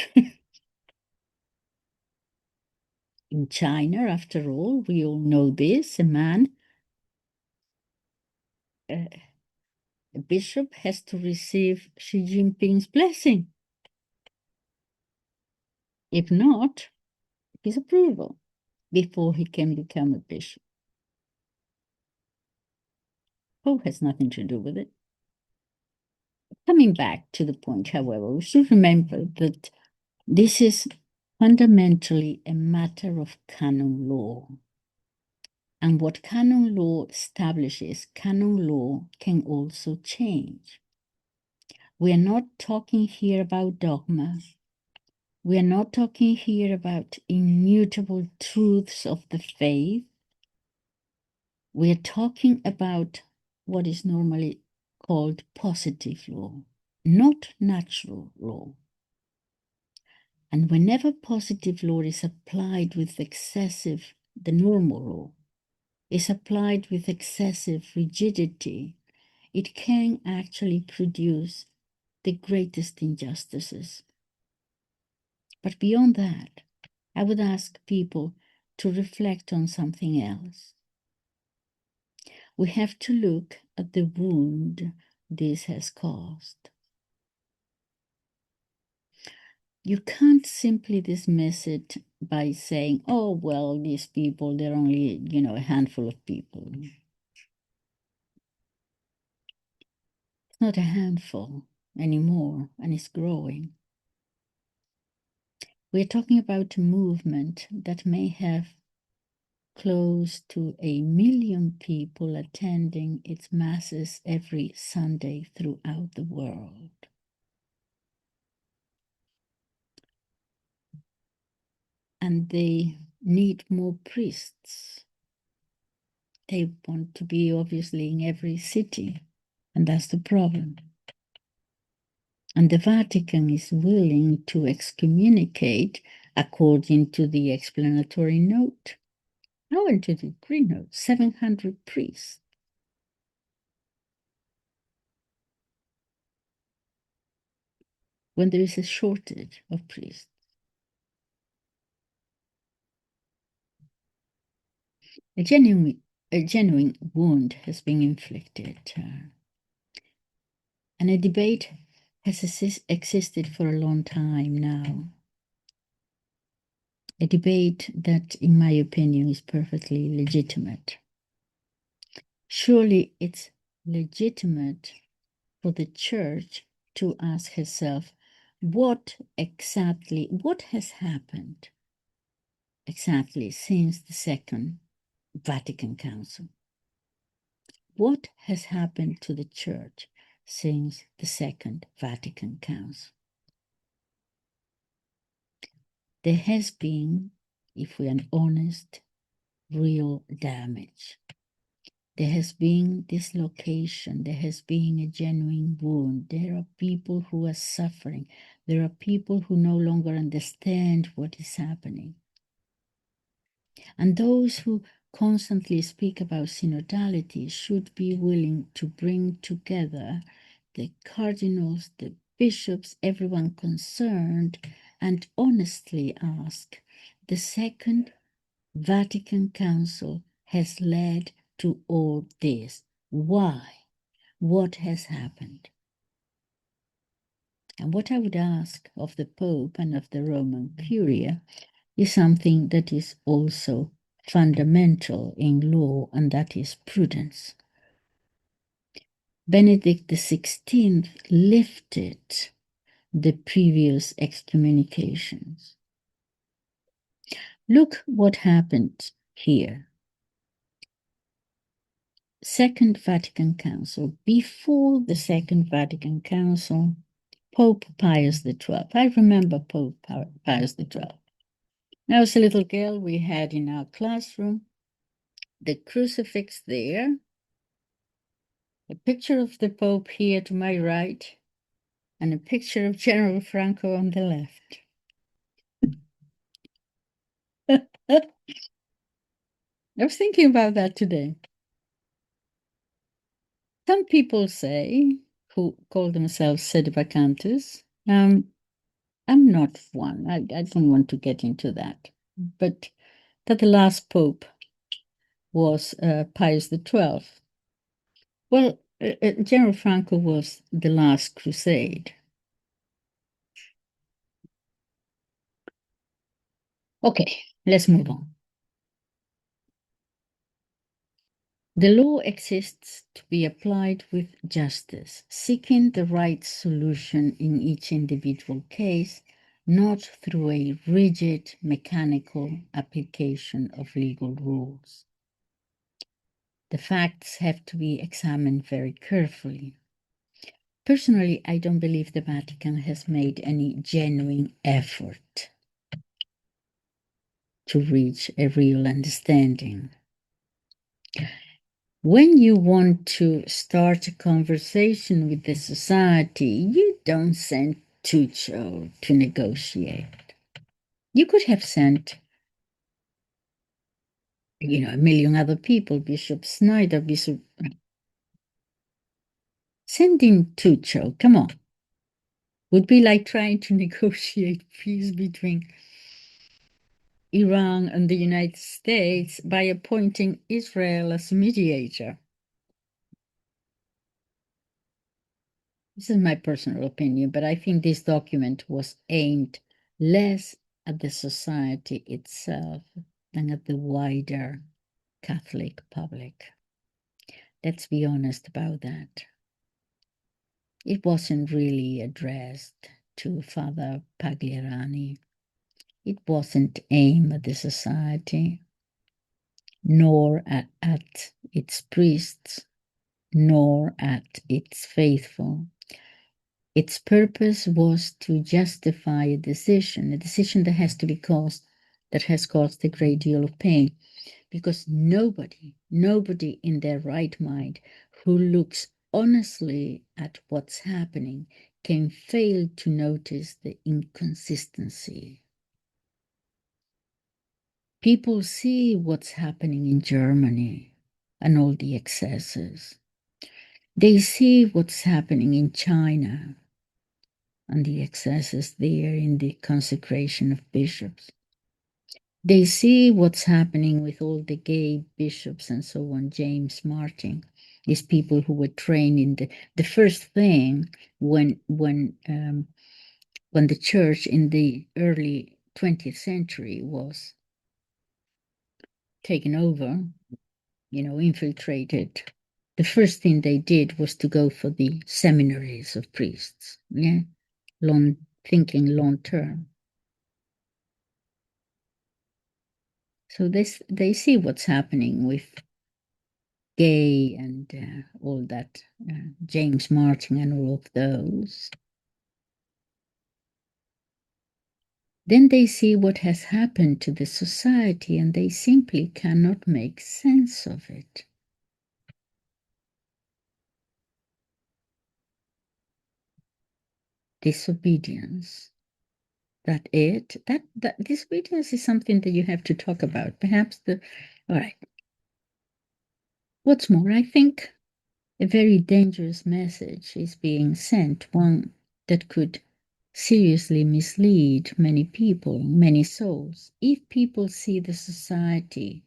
In China, after all, we all know this, a bishop has to receive Xi Jinping's blessing. If not, his approval before he can become a bishop. Pope has nothing to do with it. Coming back to the point, however, we should remember that this is fundamentally a matter of canon law. And what canon law establishes, canon law can also change. We are not talking here about dogma. We are not talking here about immutable truths of the faith. We are talking about what is normally called positive law, not natural law. And whenever positive law is applied with excessive, the normal law is applied with excessive rigidity, it can actually produce the greatest injustices. But beyond that, I would ask people to reflect on something else. We have to look at the wound this has caused. You can't simply dismiss it by saying, oh, well, these people, they're only, a handful of people. It's not a handful anymore, and it's growing. We're talking about a movement that may have close to 1 million people attending its masses every Sunday throughout the world. And they need more priests. They want to be obviously in every city, and that's the problem. And the Vatican is willing to excommunicate, according to the explanatory note, into the green note, 700 priests. When there is a shortage of priests. A genuine wound has been inflicted, and a debate has existed for a long time now. A debate that, in my opinion, is perfectly legitimate. Surely it's legitimate for the Church to ask herself, what has happened exactly since the Second Vatican Council? What has happened to the Church since the Second Vatican Council? There has been, if we are honest, real damage. There has been dislocation. There has been a genuine wound. There are people who are suffering. There are people who no longer understand what is happening. And those who constantly speak about synodality should be willing to bring together the cardinals, the bishops, everyone concerned, and honestly ask, the Second Vatican Council has led to all this. Why? What has happened? And what I would ask of the Pope and of the Roman Curia is something that is also fundamental in law, and that is prudence. Benedict XVI lifted the previous excommunications. Look what happened here. Second Vatican Council. Before the Second Vatican Council, Pope Pius XII. I remember Pope Pius XII. When I was a little girl, we had in our classroom the crucifix there, a picture of the Pope here to my right, and a picture of General Franco on the left. I was thinking about that today. Some people say, who call themselves sedevacantes, I'm not one. I don't want to get into that. But that the last Pope was Pius XII. Well, General Franco was the last crusade. Okay, let's move on. The law exists to be applied with justice, seeking the right solution in each individual case, not through a rigid, mechanical application of legal rules. The facts have to be examined very carefully. Personally, I don't believe the Vatican has made any genuine effort to reach a real understanding. When you want to start a conversation with the society, you don't send Tuccio to negotiate. You could have sent, a million other people, Bishop Snyder, Bishop. Sending Tuccio, come on, would be like trying to negotiate peace between Iran and the United States by appointing Israel as mediator. This is my personal opinion, but I think this document was aimed less at the society itself than at the wider Catholic public. Let's be honest about that. It wasn't really addressed to Father Pagliarani. It wasn't aimed at the society, nor at its priests, nor at its faithful. Its purpose was to justify a decision that has to be caused, that has caused a great deal of pain, because nobody in their right mind who looks honestly at what's happening can fail to notice the inconsistency. People see what's happening in Germany and all the excesses. They see what's happening in China and the excesses there in the consecration of bishops. They see what's happening with all the gay bishops and so on. James Martin, these people who were trained in the first thing when the church in the early 20th century was taken over, infiltrated. The first thing they did was to go for the seminaries of priests, thinking long term. So they see what's happening with Gay and all that, James Martin and all of those. Then they see what has happened to the society and they simply cannot make sense of it. Disobedience. That disobedience is something that you have to talk about. Perhaps all right. What's more, I think a very dangerous message is being sent, one that could seriously mislead many people, many souls. If people see the society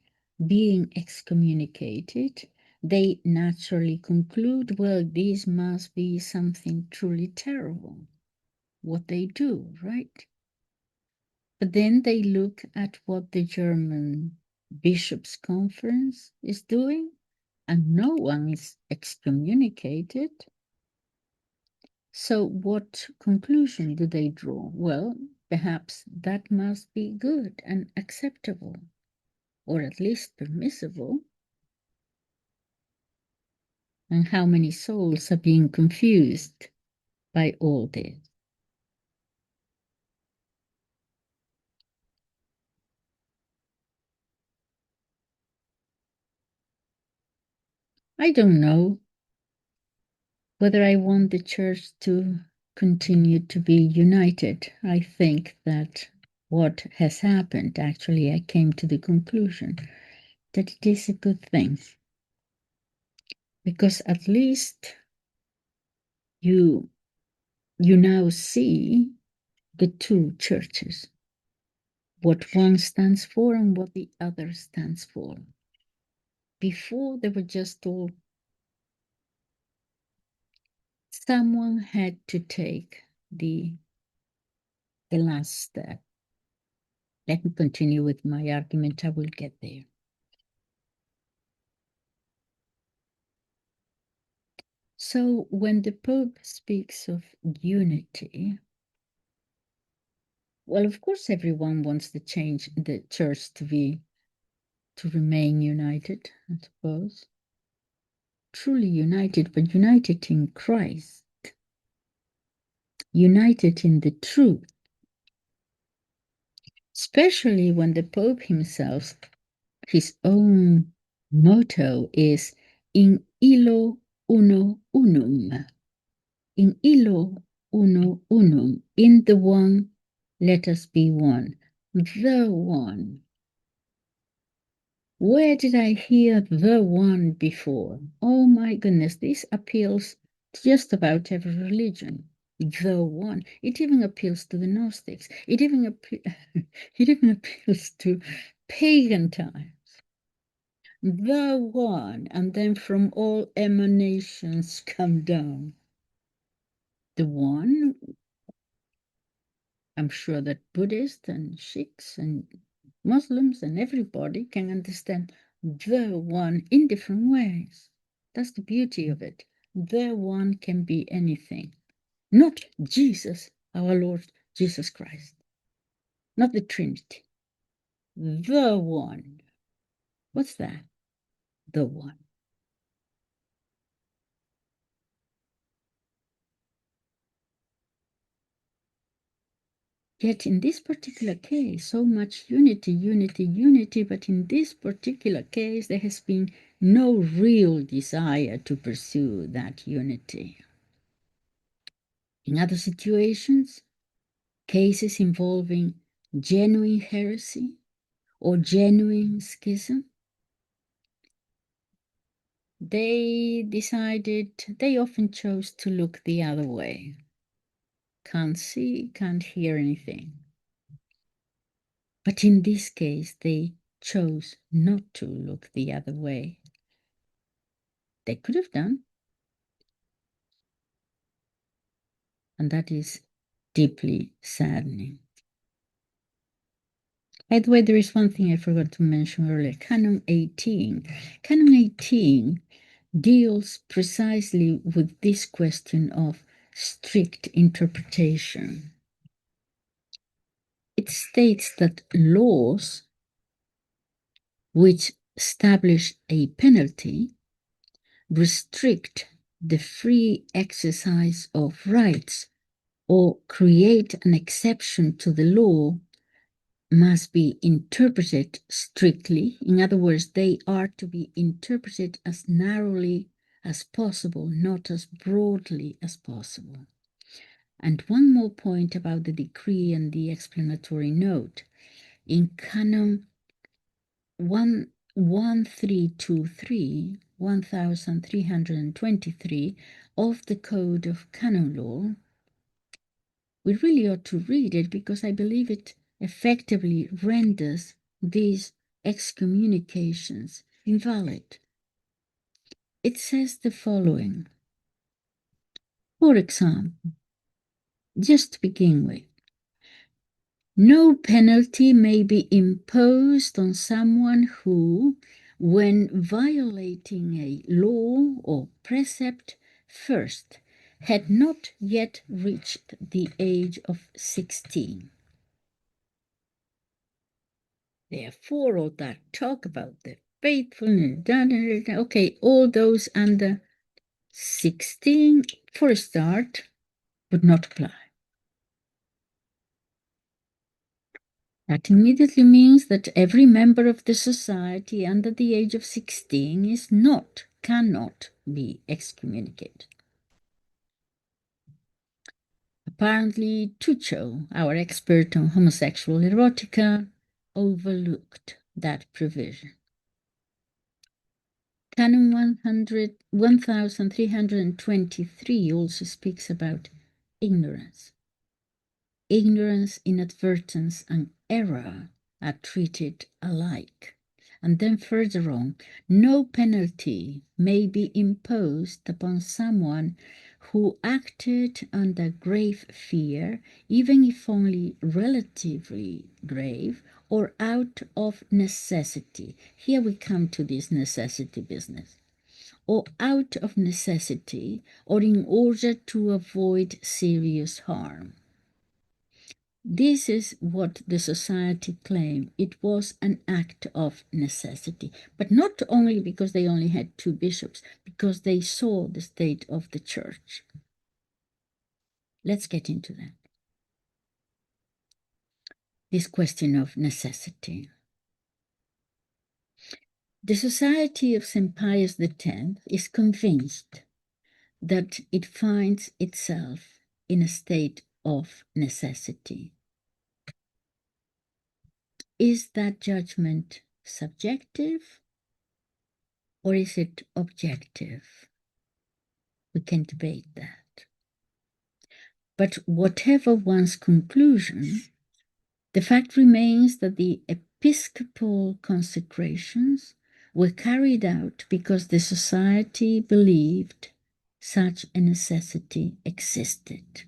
being excommunicated, they naturally conclude, well, this must be something truly terrible, what they do, right? But then they look at what the German Bishops' Conference is doing, and no one is excommunicated. So, what conclusion do they draw? Well, perhaps that must be good and acceptable, or at least permissible. And how many souls are being confused by all this? I don't know whether I want the church to continue to be united. I think that what has happened, actually, I came to the conclusion that it is a good thing. Because at least you now see the two churches, what one stands for and what the other stands for. Before, they were just all, someone had to take the last step. Let me continue with my argument. I will get there. So when the Pope speaks of unity, well, of course, everyone wants the church to remain united, I suppose. Truly united, but united in Christ, united in the truth, especially when the Pope himself, his own motto is in illo uno unum, in illo uno unum, in the one, let us be one, the one. Where did I hear the one before? Oh my goodness, this appeals to just about every religion. The one. It even appeals to the Gnostics. It even appeals to pagan times. The one, and then from all emanations come down. The one, I'm sure that Buddhists and Sikhs and Muslims and everybody can understand the one in different ways. That's the beauty of it. The one can be anything. Not Jesus, our Lord Jesus Christ. Not the Trinity. The one. What's that? The one. Yet in this particular case, so much unity, unity, unity, but in this particular case, there has been no real desire to pursue that unity. In other situations, cases involving genuine heresy or genuine schism, they often chose to look the other way. Can't see, can't hear anything. But in this case, they chose not to look the other way. They could have done. And that is deeply saddening. By the way, there is one thing I forgot to mention earlier. Canon 18. Canon 18 deals precisely with this question of strict interpretation. It states that laws which establish a penalty, restrict the free exercise of rights, or create an exception to the law, must be interpreted strictly. In other words, they are to be interpreted as narrowly as possible, not as broadly as possible. And one more point about the decree and the explanatory note. In Canon 1323 of the Code of Canon Law, we really ought to read it because I believe it effectively renders these excommunications invalid. It says the following. For example, just to begin with, no penalty may be imposed on someone who, when violating a law or precept, first had not yet reached the age of 16. Therefore, all that talk about the faithfulness, okay, all those under 16 for a start would not apply. That immediately means that every member of the society under the age of 16 cannot be excommunicated. Apparently, Tuccio, our expert on homosexual erotica, overlooked that provision. Canon 1323 also speaks about ignorance. Ignorance, inadvertence, and error are treated alike. And then further on, no penalty may be imposed upon someone who acted under grave fear, even if only relatively grave, or out of necessity. Here we come to this necessity business. Or out of necessity, or in order to avoid serious harm. This is what the society claimed. It was an act of necessity, but not only because they only had 2 bishops, because they saw the state of the church. Let's get into that. This question of necessity. The Society of St. Pius X is convinced that it finds itself in a state of necessity. Is that judgment subjective or is it objective? We can debate that. But whatever one's conclusion, the fact remains that the episcopal consecrations were carried out because the society believed such a necessity existed.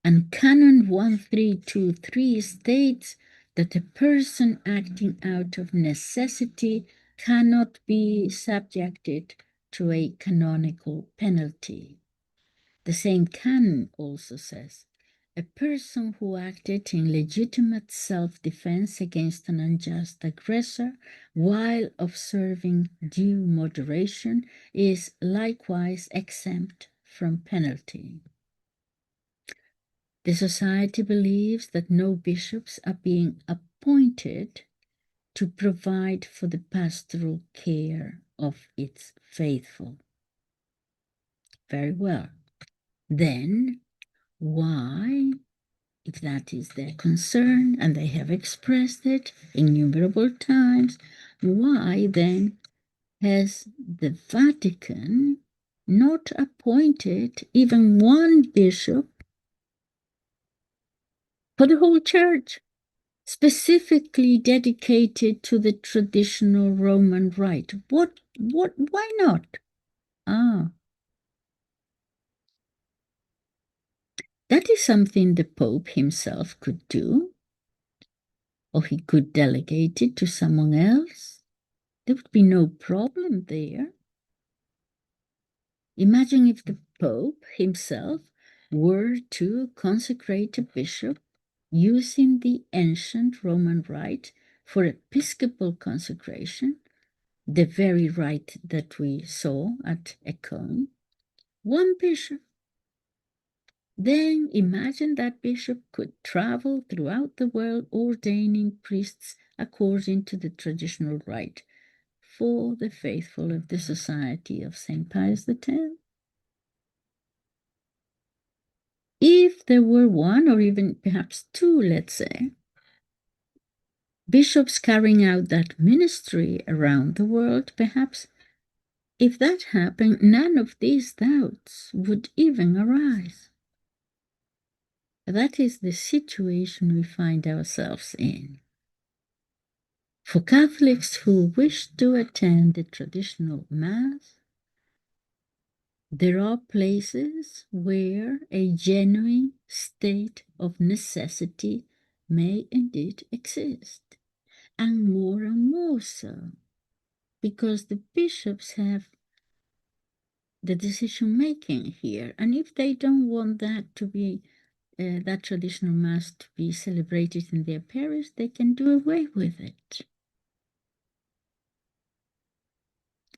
And Canon 1323 states that a person acting out of necessity cannot be subjected to a canonical penalty. The same canon also says, a person who acted in legitimate self-defense against an unjust aggressor while observing due moderation is likewise exempt from penalty. The society believes that no bishops are being appointed to provide for the pastoral care of its faithful. Very well. Then, why, if that is their concern, and they have expressed it innumerable times, why then has the Vatican not appointed even one bishop for the whole church, specifically dedicated to the traditional Roman rite? Why not? That is something the Pope himself could do, or he could delegate it to someone else. There would be no problem there. Imagine if the Pope himself were to consecrate a bishop using the ancient Roman rite for episcopal consecration, the very rite that we saw at Econ, one bishop. Then imagine that bishop could travel throughout the world ordaining priests according to the traditional rite for the faithful of the Society of St. Pius X. If there were one or even perhaps two, let's say, bishops carrying out that ministry around the world, perhaps, if that happened, none of these doubts would even arise. That is the situation we find ourselves in. For Catholics who wish to attend the traditional Mass, there are places where a genuine state of necessity may indeed exist, and more so, because the bishops have the decision making here, and if they don't want that to be that traditional Mass to be celebrated in their parish, they can do away with it.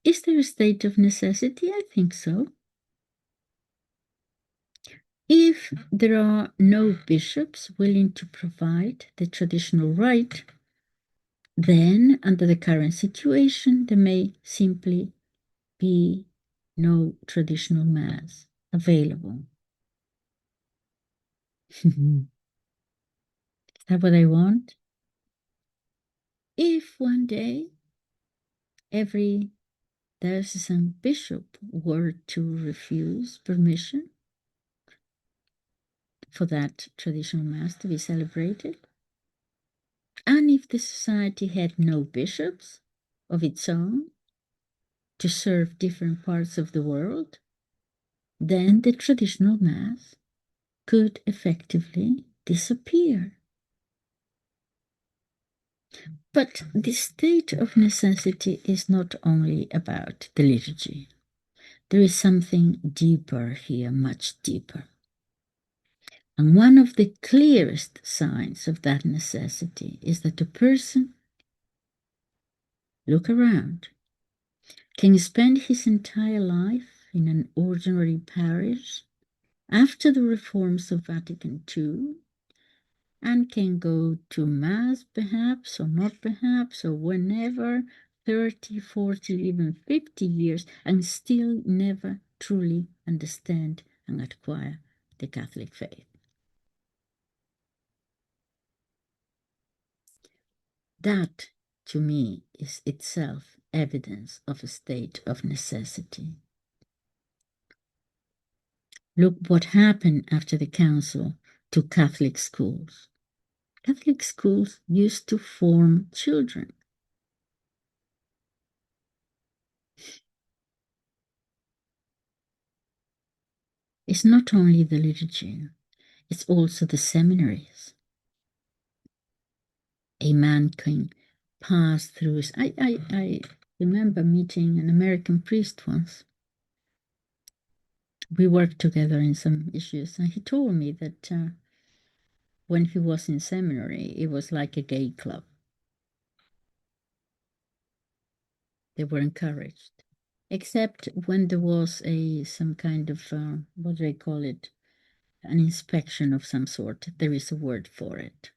Is there a state of necessity? I think so. If there are no bishops willing to provide the traditional rite, then under the current situation, there may simply be no traditional Mass available. Is that what I want? If one day every diocesan bishop were to refuse permission for that traditional Mass to be celebrated, and if the society had no bishops of its own to serve different parts of the world, then the traditional Mass could effectively disappear. But the state of necessity is not only about the liturgy. There is something deeper here, much deeper. And one of the clearest signs of that necessity is that a person, look around, can spend his entire life in an ordinary parish after the reforms of Vatican II and can go to Mass perhaps or not perhaps or whenever, 30, 40, even 50 years, and still never truly understand and acquire the Catholic faith. That, to me, is itself evidence of a state of necessity. Look what happened after the council to Catholic schools. Catholic schools used to form children. It's not only the liturgy, it's also the seminaries. A man can pass through. I remember meeting an American priest once. We worked together in some issues, and he told me that when he was in seminary, it was like a gay club. They were encouraged, except when there was some kind of, what do they call it, an inspection of some sort. There is a word for it.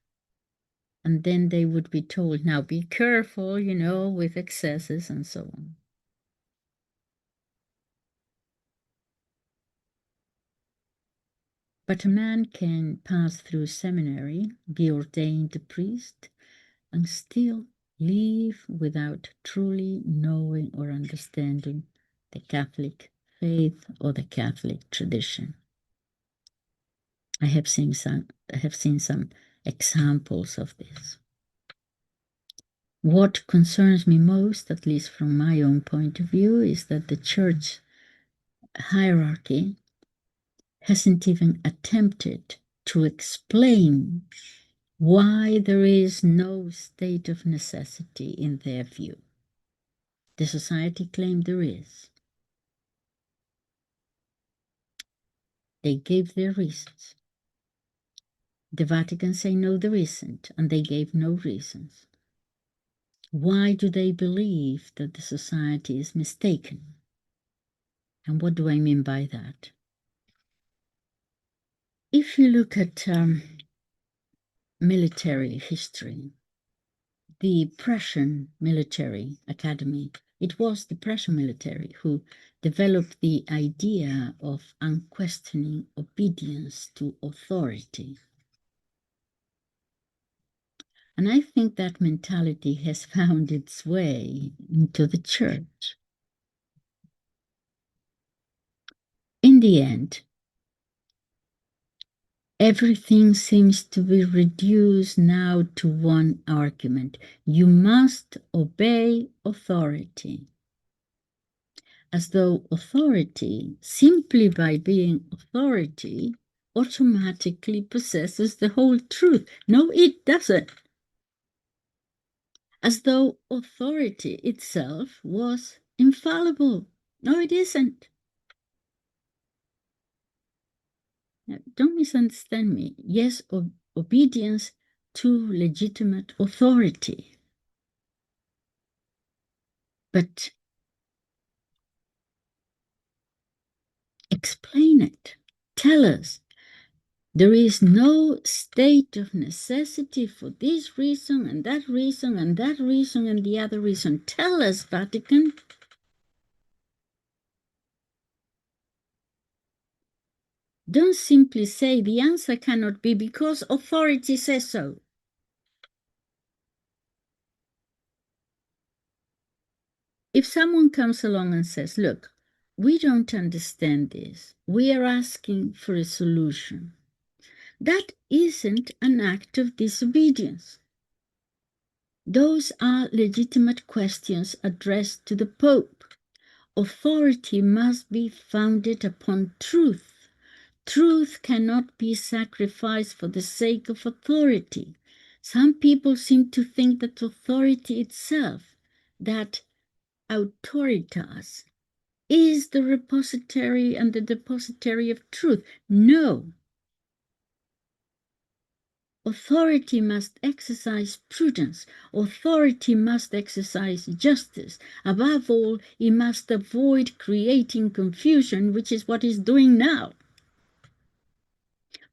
And then they would be told, now be careful, with excesses and so on. But a man can pass through seminary, be ordained a priest, and still live without truly knowing or understanding the Catholic faith or the Catholic tradition. I have seen some examples of this. What concerns me most, at least from my own point of view, is that the church hierarchy hasn't even attempted to explain why there is no state of necessity in their view. The society claimed there is. They gave their reasons. The Vatican say no, there isn't, and they gave no reasons. Why do they believe that the society is mistaken? And what do I mean by that? If you look at military history, the Prussian military academy, it was the Prussian military who developed the idea of unquestioning obedience to authority. And I think that mentality has found its way into the church. In the end, everything seems to be reduced now to one argument. You must obey authority. As though authority, simply by being authority, automatically possesses the whole truth. No, it doesn't. As though authority itself was infallible. No, it isn't. Now, don't misunderstand me. Yes, obedience to legitimate authority. But explain it. Tell us. There is no state of necessity for this reason and that reason and that reason and the other reason. Tell us, Vatican. Don't simply say the answer cannot be because authority says so. If someone comes along and says, look, we don't understand this, we are asking for a solution, that isn't an act of disobedience. Those are legitimate questions addressed to the Pope. Authority must be founded upon truth. Truth cannot be sacrificed for the sake of authority. Some people seem to think that authority itself, that autoritas, is the repository and the depository of truth. No. Authority must exercise prudence. Authority must exercise justice. Above all, it must avoid creating confusion, which is what it's doing now.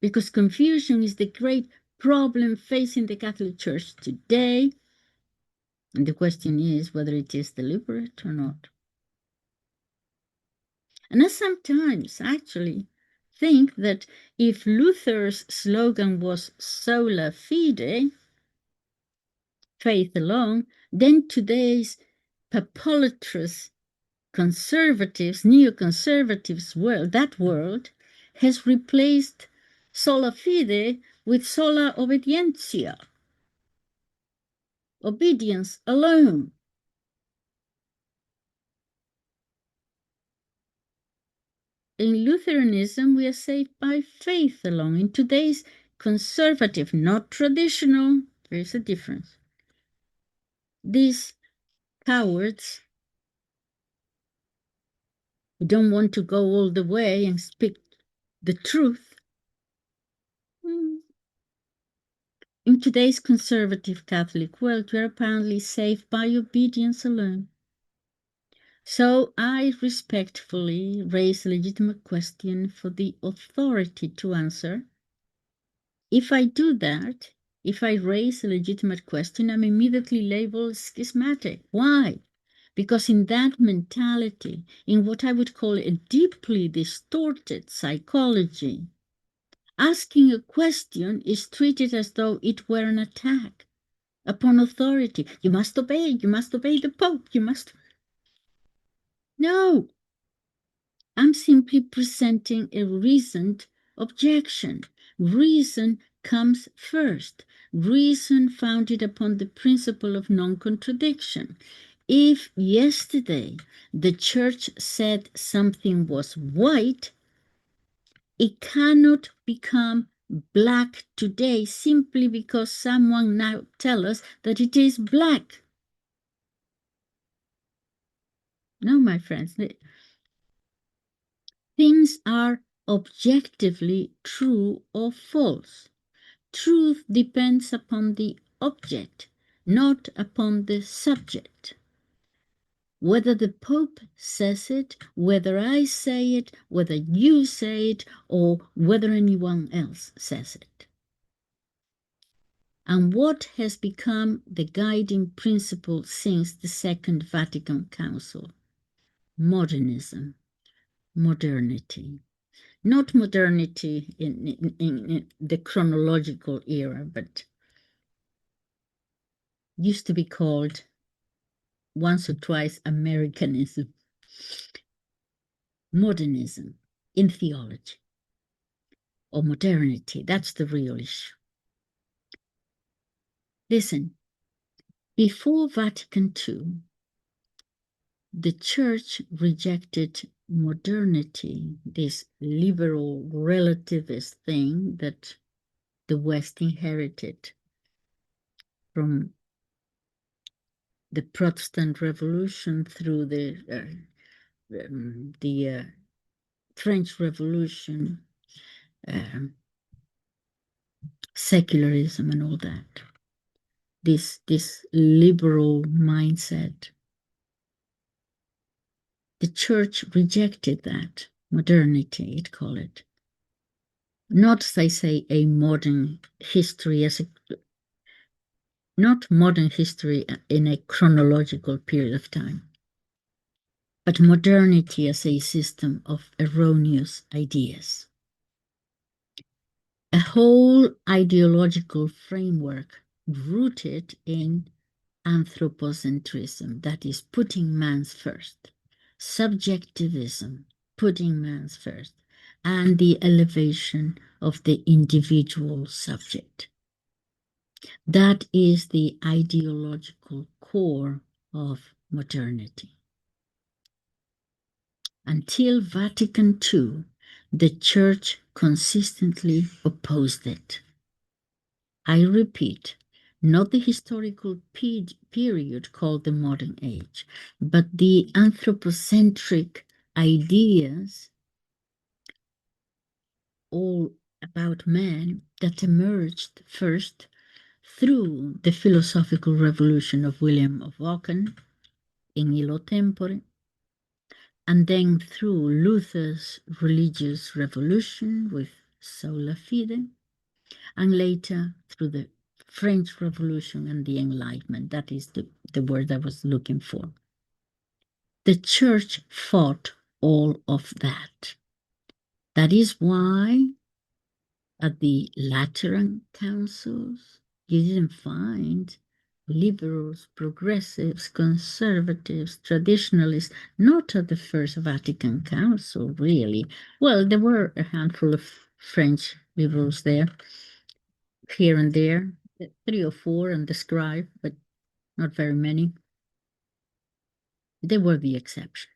Because confusion is the great problem facing the Catholic Church today. And the question is whether it is deliberate or not. And I sometimes actually think that if Luther's slogan was sola fide, faith alone, then today's papolatrous conservatives, neoconservatives world, that world, has replaced sola fide with sola obedientia, obedience alone. In Lutheranism, we are saved by faith alone. In today's conservative, not traditional, there is a difference. These cowards who don't want to go all the way and speak the truth. In today's conservative Catholic world, we are apparently saved by obedience alone. So I respectfully raise a legitimate question for the authority to answer. If I do that, if I raise a legitimate question, I'm immediately labeled schismatic. Why? Because in that mentality, in what I would call a deeply distorted psychology, asking a question is treated as though it were an attack upon authority. You must obey the Pope, you must. No, I'm simply presenting a reasoned objection. Reason comes first. Reason founded upon the principle of non-contradiction. If yesterday the church said something was white, it cannot become black today simply because someone now tells us that it is black. No, my friends, things are objectively true or false. truth depends upon the object, not upon the subject. Whether the Pope says it, whether I say it, whether you say it, or whether anyone else says it. And what has become the guiding principle since the Second Vatican Council? Modernism, modernity. Not modernity in the chronological era, but used to be called once or twice Americanism. Modernism in theology, or modernity, that's the real issue. Listen, before Vatican II, the Church rejected modernity, this liberal relativist thing that the West inherited from the Protestant Revolution through the French Revolution, secularism and all that. This liberal mindset. The Church rejected that, modernity, it called it. Not, as I say, a modern history not modern history in a chronological period of time, but modernity as a system of erroneous ideas. A whole ideological framework rooted in anthropocentrism, that is, putting man's first, subjectivism, putting man's first, and the elevation of the individual subject. That is the ideological core of modernity. Until Vatican II, the Church consistently opposed it. I repeat, not the historical period called the modern age, but the anthropocentric ideas all about man that emerged first through the philosophical revolution of William of Ockham in Illo Tempore, and then through Luther's religious revolution with Sola Fide, and later through the French Revolution and the Enlightenment. That is the word I was looking for. The Church fought all of that. That is why at the Lateran councils, you didn't find liberals, progressives, conservatives, traditionalists, not at the First Vatican Council, really. Well, there were a handful of French liberals there, here and there, 3 or 4 on the scribe, but not very many. They were the exception.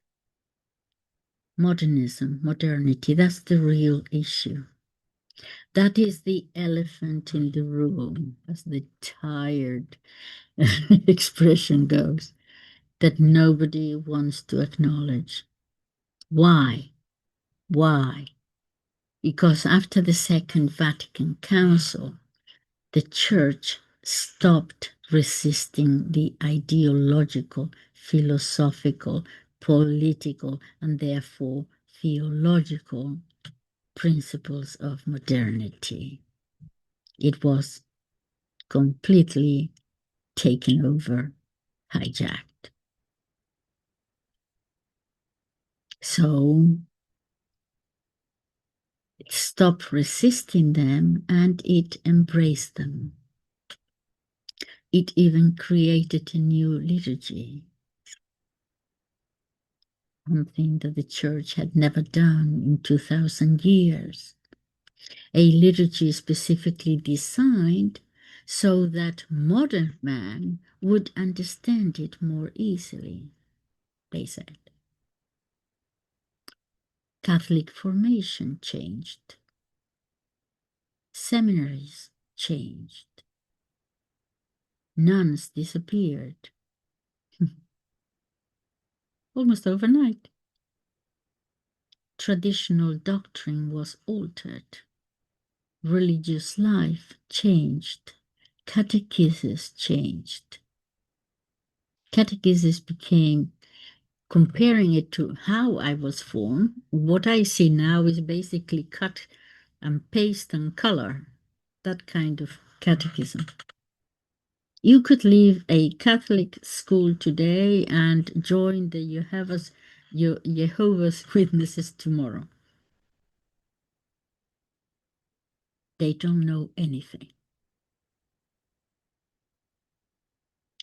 Modernism, modernity, that's the real issue. That is the elephant in the room, as the tired expression goes, that nobody wants to acknowledge. Why? Why? Because after the Second Vatican Council, the Church stopped resisting the ideological, philosophical, political, and therefore theological principles of modernity. It was completely taken over, hijacked. So it stopped resisting them and it embraced them. It even created a new liturgy, something that the Church had never done in 2000 years. A liturgy specifically designed so that modern man would understand it more easily, they said. Catholic formation changed. Seminaries changed. Nuns disappeared. Almost overnight. Traditional doctrine was altered. religious life changed. Catechesis changed. Catechesis became, comparing it to how I was formed, what I see now is basically cut and paste and color, that kind of catechism. You could leave a Catholic school today and join the Jehovah's Witnesses tomorrow. They don't know anything.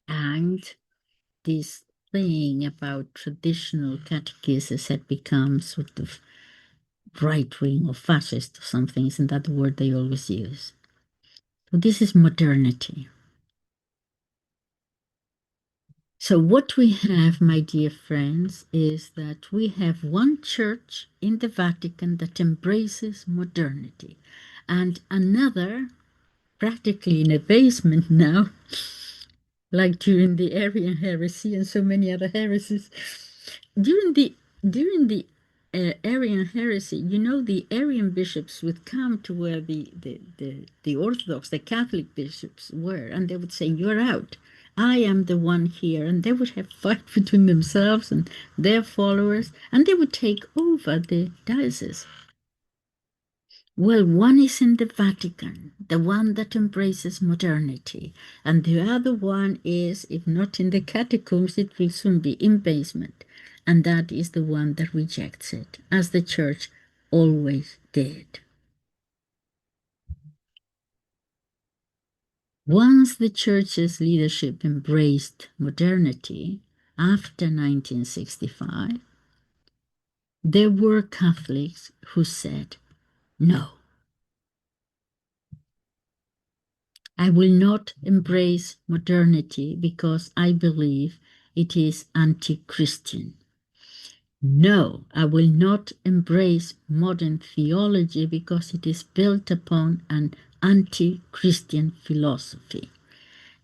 And this thing about traditional catechesis had become sort of right-wing or fascist or something. Isn't that the word they always use? So this is modernity. So what we have, my dear friends, is that we have one church in the Vatican that embraces modernity, and another practically in a basement now, like during the Arian heresy and so many other heresies. During the Arian heresy, you know, the Arian bishops would come to where the Orthodox, the Catholic bishops were, and they would say, "You're out. I am the one here," and they would have fight between themselves and their followers, and they would take over the diocese. Well, one is in the Vatican, the one that embraces modernity, and the other one is, if not in the catacombs, it will soon be in basement, and that is the one that rejects it, as the Church always did. Once the Church's leadership embraced modernity, after 1965, there were Catholics who said, "No, I will not embrace modernity because I believe it is anti-Christian. No, I will not embrace modern theology because it is built upon an anti-Christian philosophy.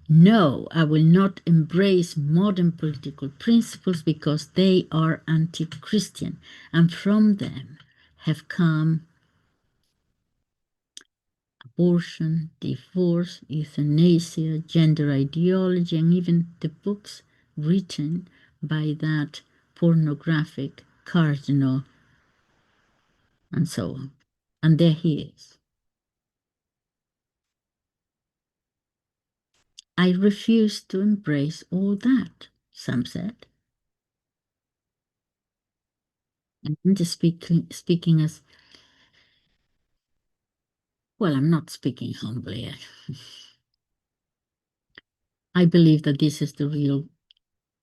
No, I will not embrace modern political principles because they are anti-Christian, and from them have come abortion, divorce, euthanasia, gender ideology, and even the books written by that pornographic cardinal, and so on." And there he is. I refuse to embrace all that, some said. And speaking as, well, I'm not speaking humbly. I believe that this is the real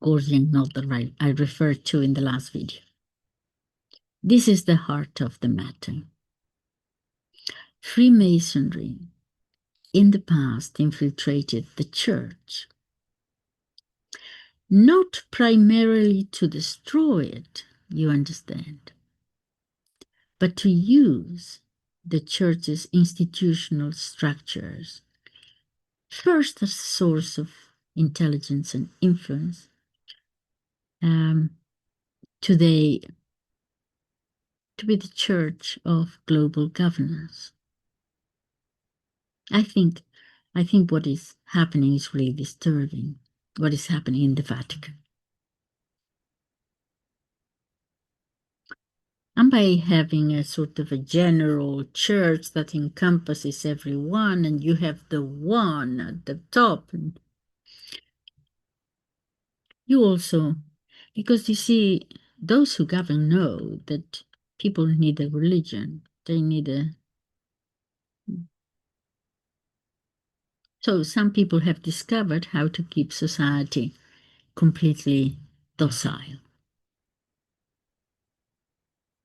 Gordian knot that I referred to in the last video. This is the heart of the matter. Freemasonry in the past infiltrated the church, not primarily to destroy it, you understand, but to use the church's institutional structures, first as a source of intelligence and influence, to be the church of global governance. I think what is happening is really disturbing, what is happening in the Vatican. And by having a sort of a general church that encompasses everyone, and you have the one at the top, and you also, because you see, those who govern know that people need a religion. They need a. So some people have discovered how to keep society completely docile,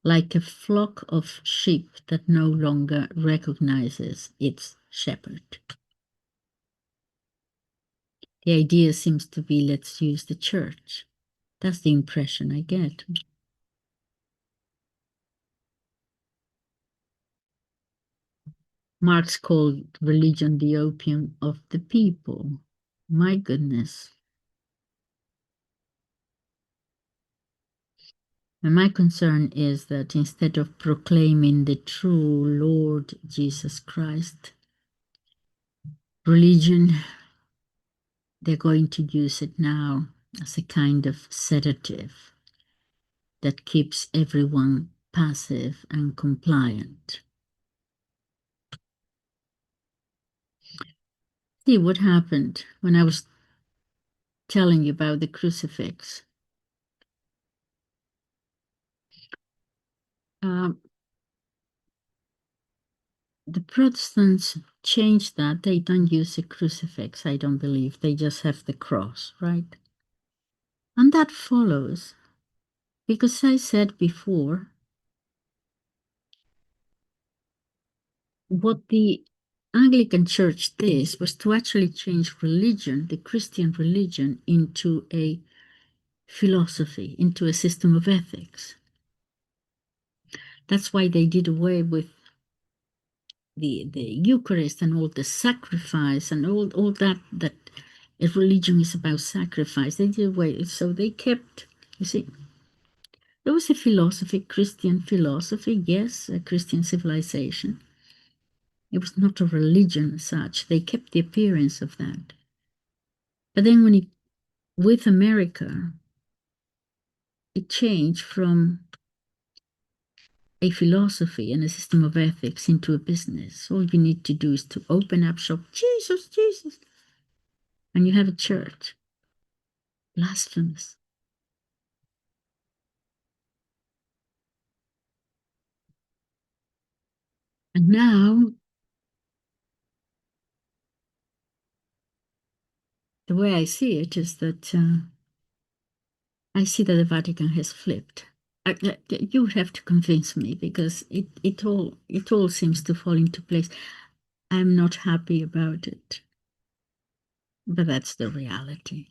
like a flock of sheep that no longer recognizes its shepherd. The idea seems to be, let's use the church. That's the impression I get. Marx called religion the opium of the people. My goodness. And my concern is that instead of proclaiming the true Lord Jesus Christ, religion, they're going to use it now as a kind of sedative that keeps everyone passive and compliant. See what happened when I was telling you about the crucifix. Um, the Protestants changed that. They don't use a crucifix, I don't believe. They just have the cross, right? And that follows because I said before, what the Anglican Church did was to actually change religion, the Christian religion, into a philosophy, into a system of ethics. That's why they did away with the Eucharist and all the sacrifice and all that a religion is about sacrifice. They did away. So they kept, you see, there was a philosophy, Christian philosophy, yes, a Christian civilization. It was not a religion as such. They kept the appearance of that. But then with America, it changed from a philosophy and a system of ethics into a business. All you need to do is to open up shop, Jesus, Jesus, and you have a church. Blasphemous. And now, the way I see it is that I see that the Vatican has flipped. You would have to convince me because it all seems to fall into place. I'm not happy about it, but that's the reality.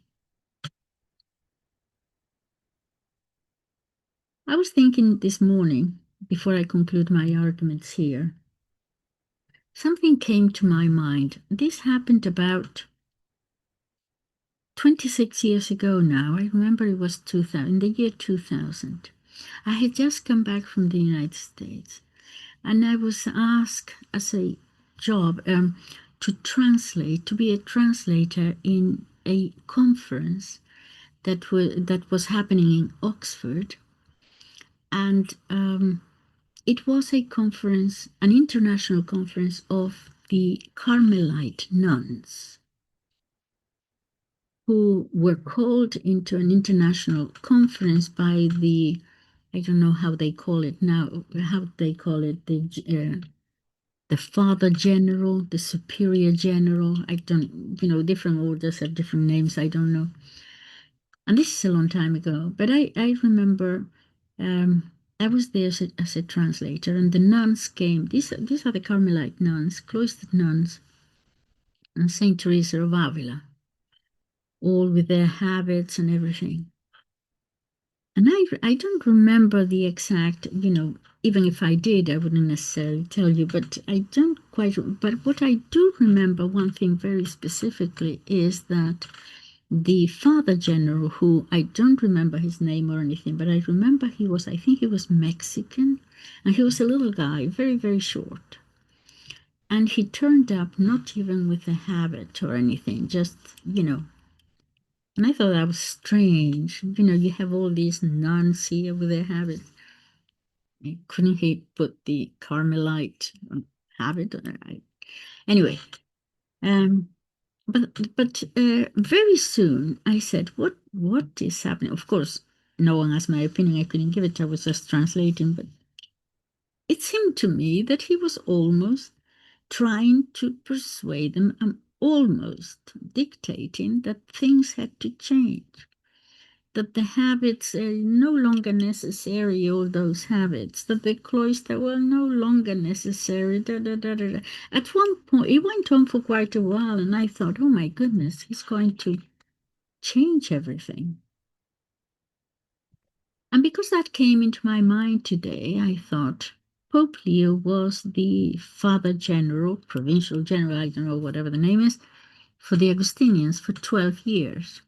I was thinking this morning, before I conclude my arguments here, something came to my mind. This happened about 26 years ago now. I remember it was 2000, the year 2000. I had just come back from the United States, and I was asked as a job to be a translator in a conference that was happening in Oxford, and it was a conference, an international conference of the Carmelite nuns who were called into an international conference by I don't know how they call it now, how they call it, the Father General, the Superior General. I don't, different orders have different names, I don't know. And this is a long time ago, but I remember I was there as a translator, and the nuns came. These are the Carmelite nuns, cloistered nuns, and Saint Teresa of Avila, all with their habits and everything. And I don't remember the exact, even if I did, I wouldn't necessarily tell you, but I don't quite. But what I do remember, one thing very specifically, is that the Father General, who I don't remember his name or anything, but I remember I think he was Mexican, and he was a little guy, very, very short. And he turned up not even with a habit or anything, just, and I thought that was strange. You have all these nuns here with their habits. Couldn't he put the Carmelite habit on it? Anyway, um, but very soon I said, what is happening? Of course, no one asked my opinion. I couldn't give it. I was just translating, but it seemed to me that he was almost trying to persuade them, almost dictating that things had to change, that the habits are no longer necessary, all those habits, that the cloister were no longer necessary. Da, da, da, da, da. At one point, it went on for quite a while, and I thought, oh my goodness, he's going to change everything. And because that came into my mind today, I thought Pope Leo was the Father General, Provincial General, I don't know, whatever the name is, for the Augustinians for 12 years.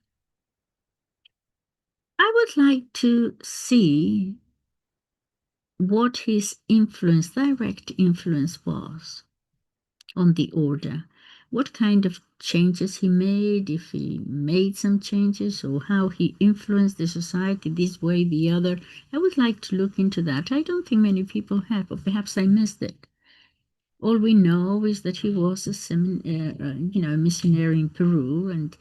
I would like to see what his influence, direct influence was on the order, what kind of changes he made, if he made some changes, or how he influenced the society this way, the other. I would like to look into that. I don't think many people have, or perhaps I missed it. All we know is that he was a missionary in Peru, and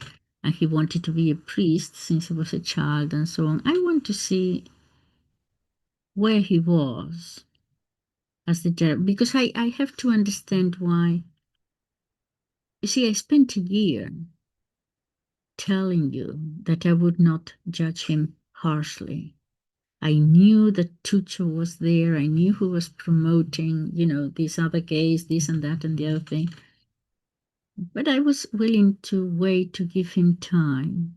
he wanted to be a priest since he was a child, and so on. I want to see where he was as because I have to understand why. You see, I spent a year telling you that I would not judge him harshly. I knew that Tucho was there. I knew who was promoting, these other gays, this and that and the other thing. But I was willing to wait to give him time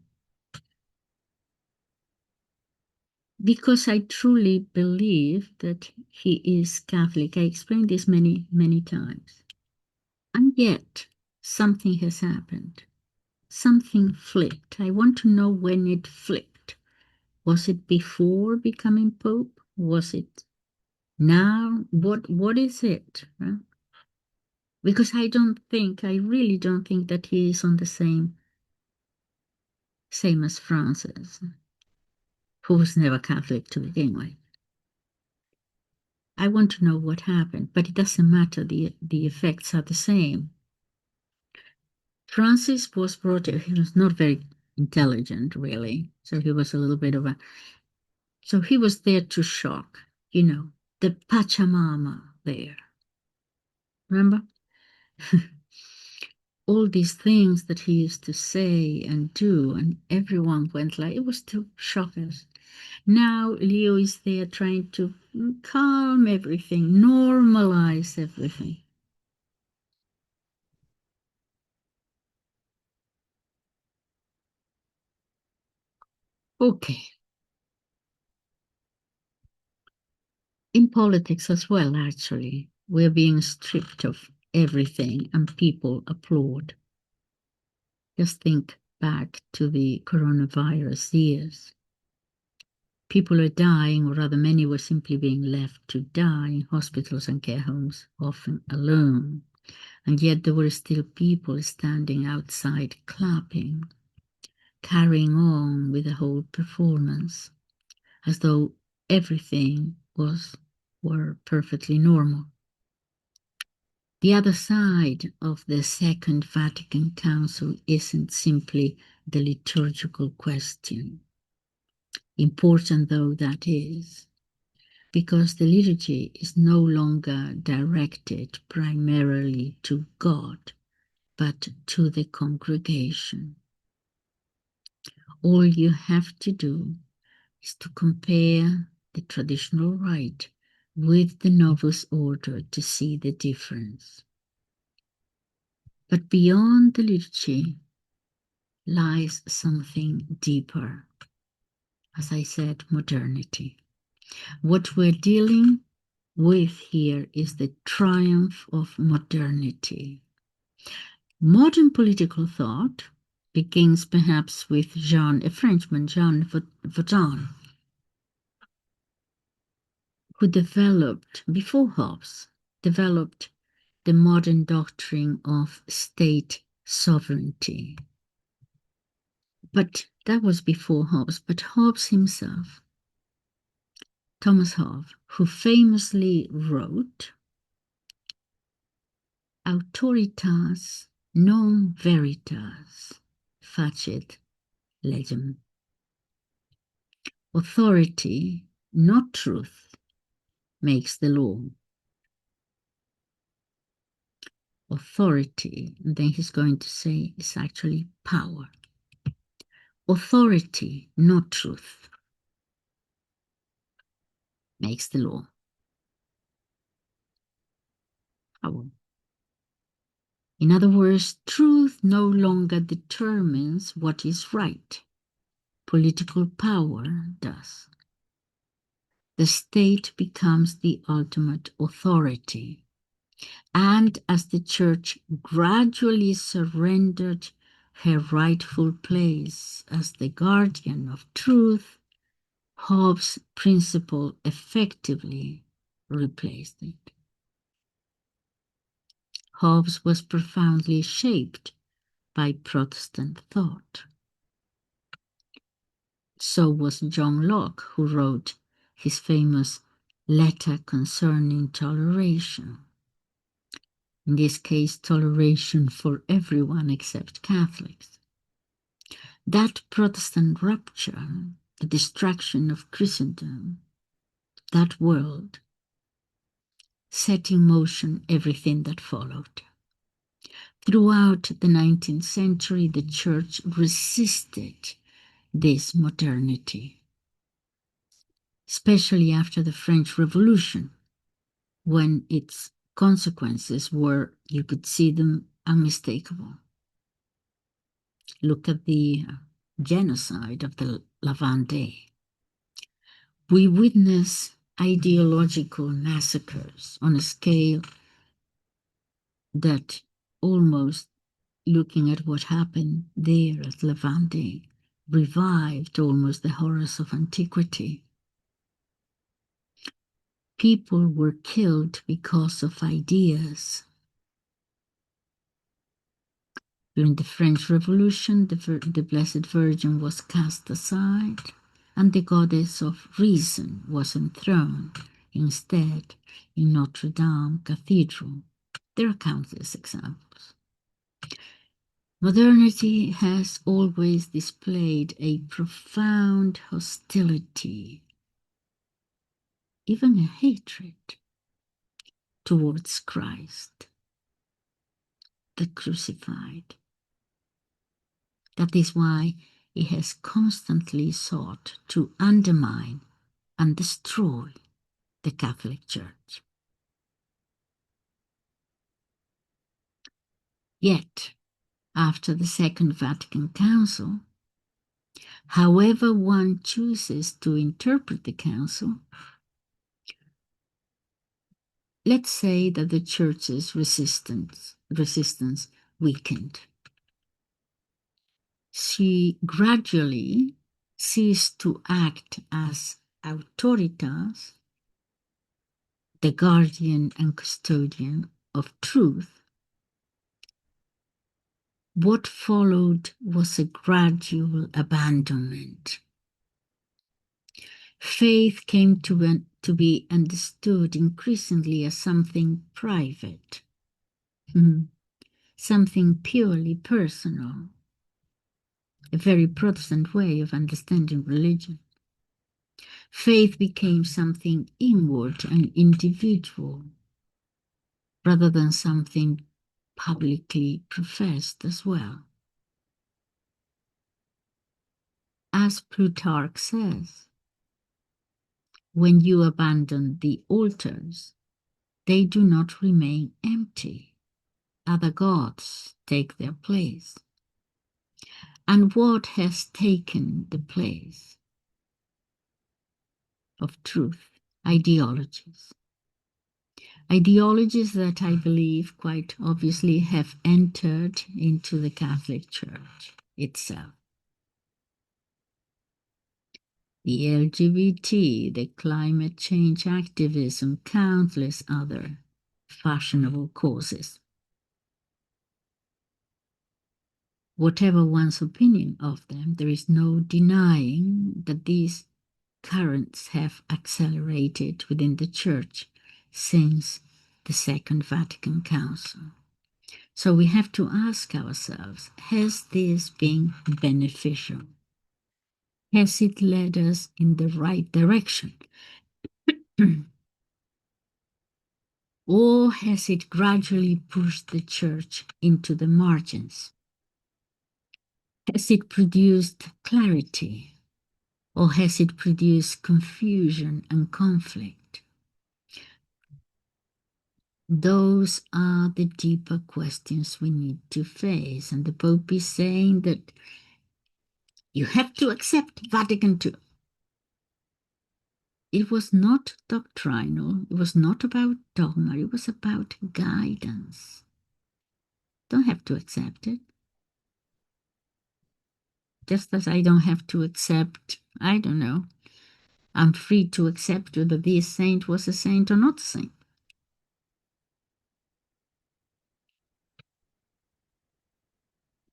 because I truly believe that he is Catholic. I explained this many, many times. And yet, something has happened. Something flipped. I want to know when it flipped. Was it before becoming Pope? Was it now? What is it? Huh? Because I really don't think that he is on the same as Francis, who was never Catholic to begin with. I want to know what happened, but it doesn't matter. The effects are the same. Francis was brought up, he was not very intelligent, really. So he was a little bit of a, so he was there to shock, the Pachamama there. Remember? All these things that he used to say and do, and everyone went like, it was to shock us. Now Leo is there trying to calm everything, normalize everything. Okay. In politics as well, actually, we're being stripped of everything and people applaud. Just think back to the coronavirus years. People are dying, or rather, many were simply being left to die in hospitals and care homes, often alone. And yet there were still people standing outside clapping, carrying on with the whole performance, as though everything were perfectly normal. The other side of the Second Vatican Council isn't simply the liturgical question, important though that is, because the liturgy is no longer directed primarily to God, but to the congregation. All you have to do is to compare the traditional rite with the Novus Order to see the difference. But beyond the liturgy lies something deeper. As I said, modernity. What we're dealing with here is the triumph of modernity. Modern political thought begins perhaps with a Frenchman, Jean Vaudan, who before Hobbes, developed the modern doctrine of state sovereignty. But that was before Hobbes. But Hobbes himself, Thomas Hobbes, who famously wrote, Autoritas non veritas facit legem. Authority, not truth, makes the law. Authority, and then he's going to say, is actually power. Authority, not truth, makes the law. Power. In other words, truth no longer determines what is right. Political power does. The state becomes the ultimate authority. And as the Church gradually surrendered her rightful place as the guardian of truth, Hobbes' principle effectively replaced it. Hobbes was profoundly shaped by Protestant thought. So was John Locke, who wrote his famous letter concerning toleration. In this case, toleration for everyone except Catholics. That Protestant rupture, the destruction of Christendom, that world, set in motion everything that followed. Throughout the 19th century, the Church resisted this modernity, especially after the French Revolution, when its consequences were, you could see them, unmistakable. Look at the genocide of the La Vendée. We witness ideological massacres on a scale that almost, looking at what happened there at La Vendée, revived almost the horrors of antiquity. People were killed because of ideas. During the French Revolution, the Blessed Virgin was cast aside, and the goddess of reason was enthroned instead in Notre Dame Cathedral. There are countless examples. Modernity has always displayed a profound hostility, even a hatred, towards Christ, the crucified. That is why it has constantly sought to undermine and destroy the Catholic Church. Yet, after the Second Vatican Council, however one chooses to interpret the Council, let's say that the Church's resistance weakened. She gradually ceased to act as autoritas, the guardian and custodian of truth. What followed was a gradual abandonment. Faith came to be understood increasingly as something private, something purely personal, a very Protestant way of understanding religion. Faith became something inward and individual, rather than something publicly professed as well. As Plutarch says, when you abandon the altars, they do not remain empty. Other gods take their place. And what has taken the place of truth? Ideologies. Ideologies that I believe quite obviously have entered into the Catholic Church itself. The LGBT, the climate change activism, countless other fashionable causes. Whatever one's opinion of them, there is no denying that these currents have accelerated within the Church since the Second Vatican Council. So we have to ask ourselves, has this been beneficial? Has it led us in the right direction? Or has it gradually pushed the Church into the margins? Has it produced clarity? Or has it produced confusion and conflict? Those are the deeper questions we need to face. And the Pope is saying that you have to accept Vatican II. It was not doctrinal. It was not about dogma. It was about guidance. Don't have to accept it. Just as I don't have to accept, I don't know, I'm free to accept whether this saint was a saint or not a saint.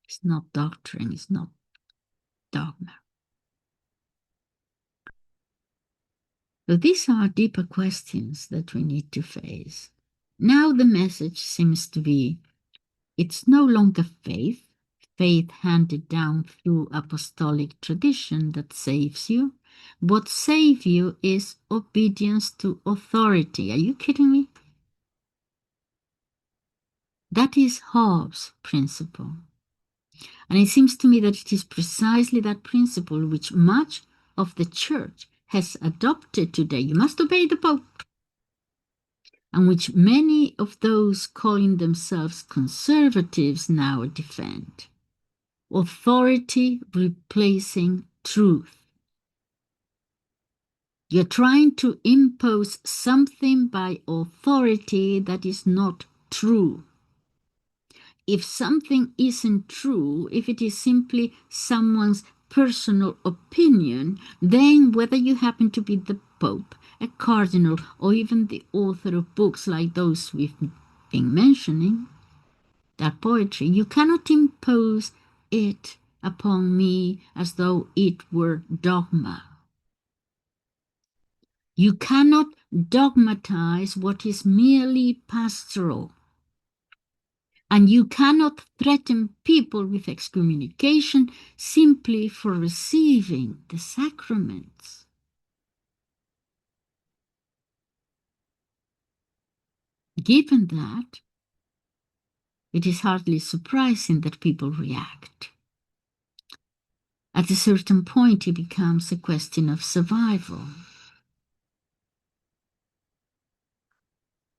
It's not doctrine, it's not dogma. So these are deeper questions that we need to face. Now the message seems to be, it's no longer faith handed down through apostolic tradition that saves you. What saves you is obedience to authority. Are you kidding me? That is Hobbes' principle. And it seems to me that it is precisely that principle which much of the church has adopted today. You must obey the Pope. And which many of those calling themselves conservatives now defend. Authority replacing truth. You're trying to impose something by authority that is not true. If something isn't true, if it is simply someone's personal opinion, then whether you happen to be the Pope, a cardinal, or even the author of books like those we've been mentioning, that poetry, you cannot impose it upon me as though it were dogma. You cannot dogmatize what is merely pastoral. And you cannot threaten people with excommunication simply for receiving the sacraments. Given that, it is hardly surprising that people react. At a certain point, it becomes a question of survival.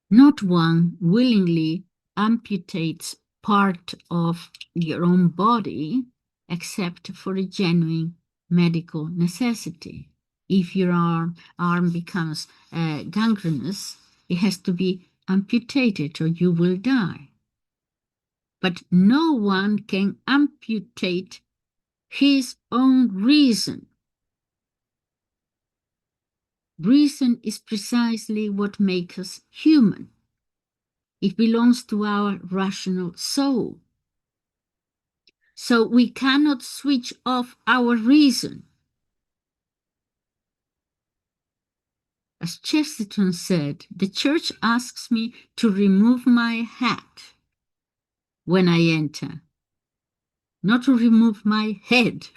Not one willingly amputates part of your own body except for a genuine medical necessity. If your arm becomes gangrenous, it has to be amputated or you will die. But no one can amputate his own reason. Reason is precisely what makes us human. It belongs to our rational soul. So we cannot switch off our reason. As Chesterton said, the church asks me to remove my hat when I enter, not to remove my head.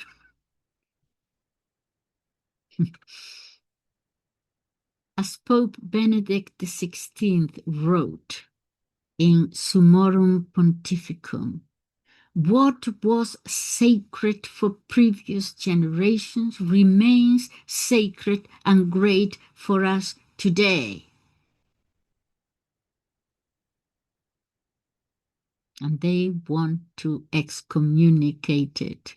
As Pope Benedict XVI wrote in Summorum Pontificum, what was sacred for previous generations remains sacred and great for us today. And they want to excommunicate it.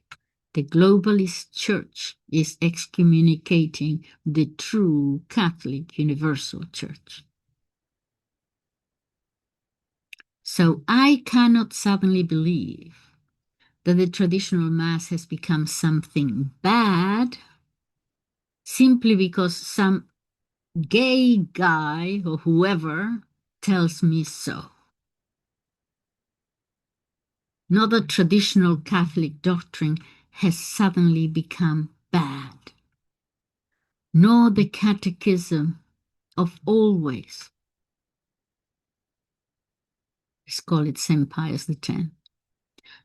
The globalist church is excommunicating the true Catholic Universal Church. So I cannot suddenly believe that the traditional Mass has become something bad simply because some gay guy or whoever tells me so. Not that traditional Catholic doctrine has suddenly become bad, nor the catechism of always. Let's call it St. Pius X,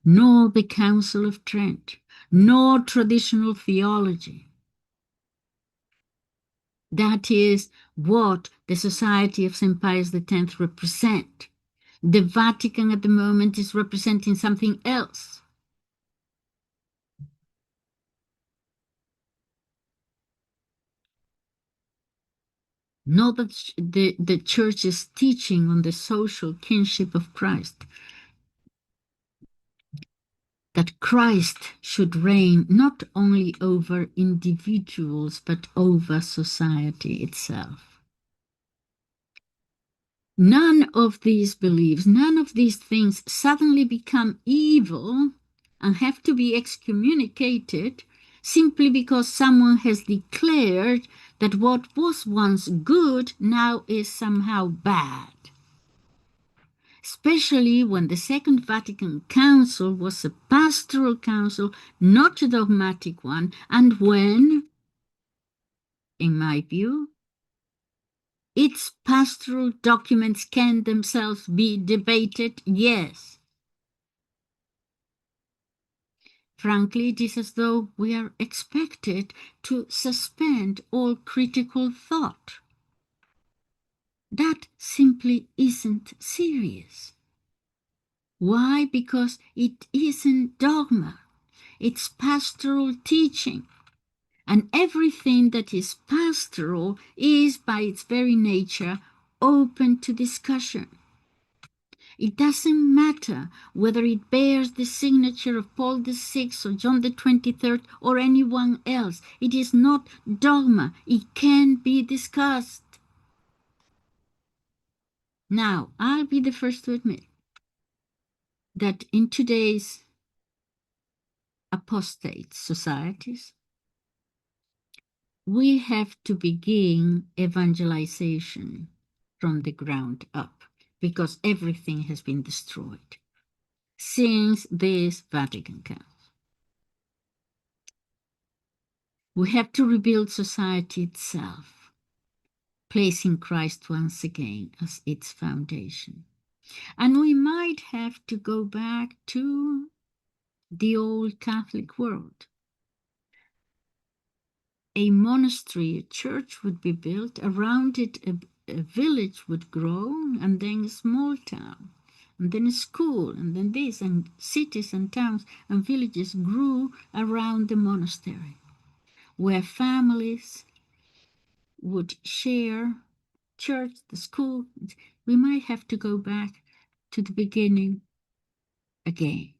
nor the Council of Trent, nor traditional theology. That is what the Society of St. Pius X represent. The Vatican at the moment is representing something else. Not that the Church's teaching on the social kinship of Christ, that Christ should reign not only over individuals, but over society itself. None of these beliefs, none of these things suddenly become evil and have to be excommunicated simply because someone has declared that what was once good now is somehow bad, especially when the Second Vatican Council was a pastoral council, not a dogmatic one, and when, in my view, its pastoral documents can themselves be debated, yes. Frankly, it is as though we are expected to suspend all critical thought. That simply isn't serious. Why? Because it isn't dogma. It's pastoral teaching. And everything that is pastoral is, by its very nature, open to discussion. It doesn't matter whether it bears the signature of Paul VI or John the 23rd or anyone else. It is not dogma. It can be discussed. Now, I'll be the first to admit that in today's apostate societies, we have to begin evangelization from the ground up because everything has been destroyed since this Vatican Council. We have to rebuild society itself, placing Christ once again as its foundation. And we might have to go back to the old Catholic world. A monastery, a church would be built, around it a village would grow, and then a small town, and then a school, and then this, and cities and towns and villages grew around the monastery, where families would share church, the school. We might have to go back to the beginning again,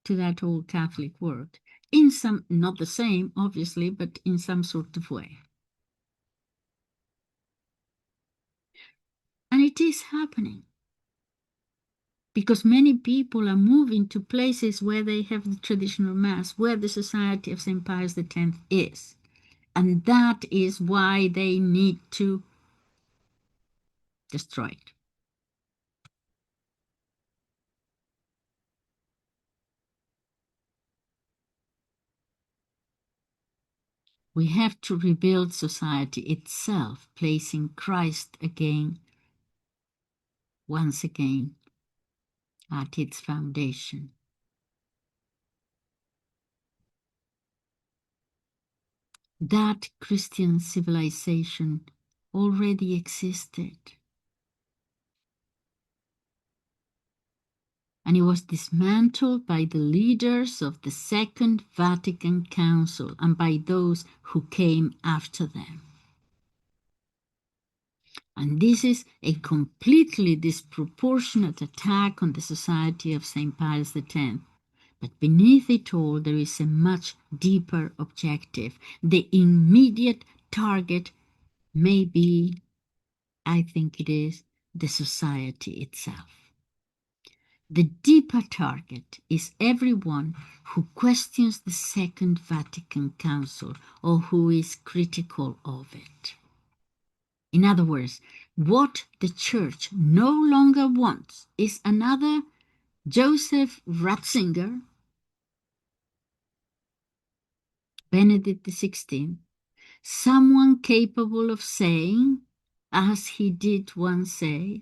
to that old Catholic world, in some, not the same, obviously, but in some sort of way. And it is happening because many people are moving to places where they have the traditional Mass, where the Society of St. Pius X is. And that is why they need to destroy it. We have to rebuild society itself, placing Christ again, once again, at its foundation. That Christian civilization already existed. And it was dismantled by the leaders of the Second Vatican Council and by those who came after them. And this is a completely disproportionate attack on the Society of St. Pius X. But beneath it all, there is a much deeper objective. The immediate target may be, I think it is, the society itself. The deeper target is everyone who questions the Second Vatican Council or who is critical of it. In other words, what the Church no longer wants is another Joseph Ratzinger, Benedict XVI, someone capable of saying, as he did once say,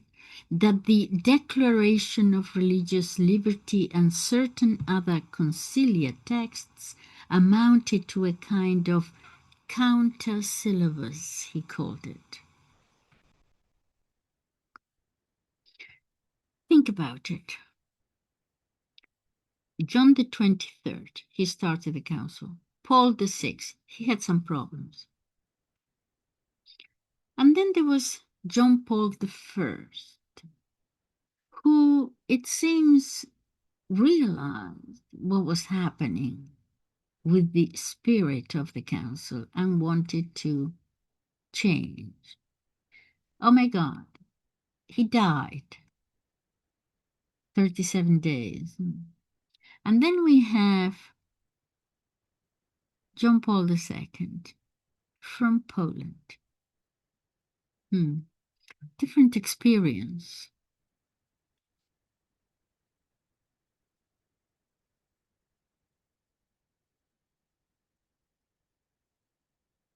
that the Declaration of Religious Liberty and certain other conciliar texts amounted to a kind of counter-syllabus, he called it. Think about it. John the 23rd, he started the council. Paul VI, he had some problems. And then there was John Paul I, who, it seems, realized what was happening with the spirit of the council and wanted to change. Oh my God, he died 37 days. And then we have John Paul II, from Poland. Different experience.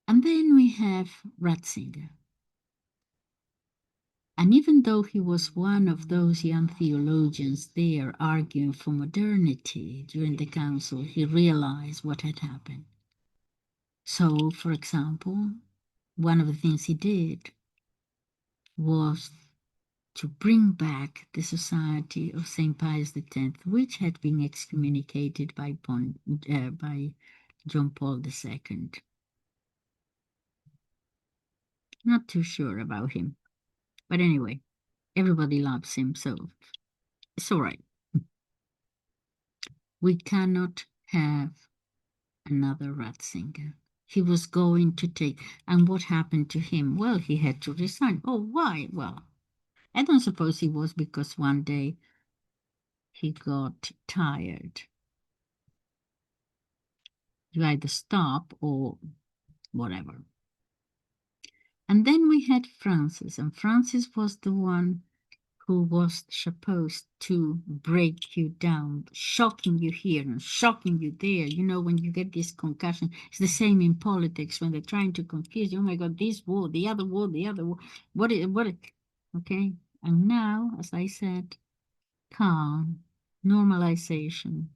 And then we have Ratzinger. And even though he was one of those young theologians there arguing for modernity during the council, he realized what had happened. So, for example, one of the things he did was to bring back the Society of St. Pius X, which had been excommunicated by John Paul II. Not too sure about him. But anyway, everybody loves him, so it's all right. We cannot have another Ratzinger. He was going to take, and what happened to him? Well, he had to resign. Oh, why? Well, I don't suppose it was because one day he got tired. You either stop or whatever. And then we had Francis, and Francis was the one who was supposed to break you down, shocking you here and shocking you there. You know, when you get this concussion, it's the same in politics when they're trying to confuse you. Oh my God, this war, the other war, the other war. Okay? And now, as I said, calm, normalization.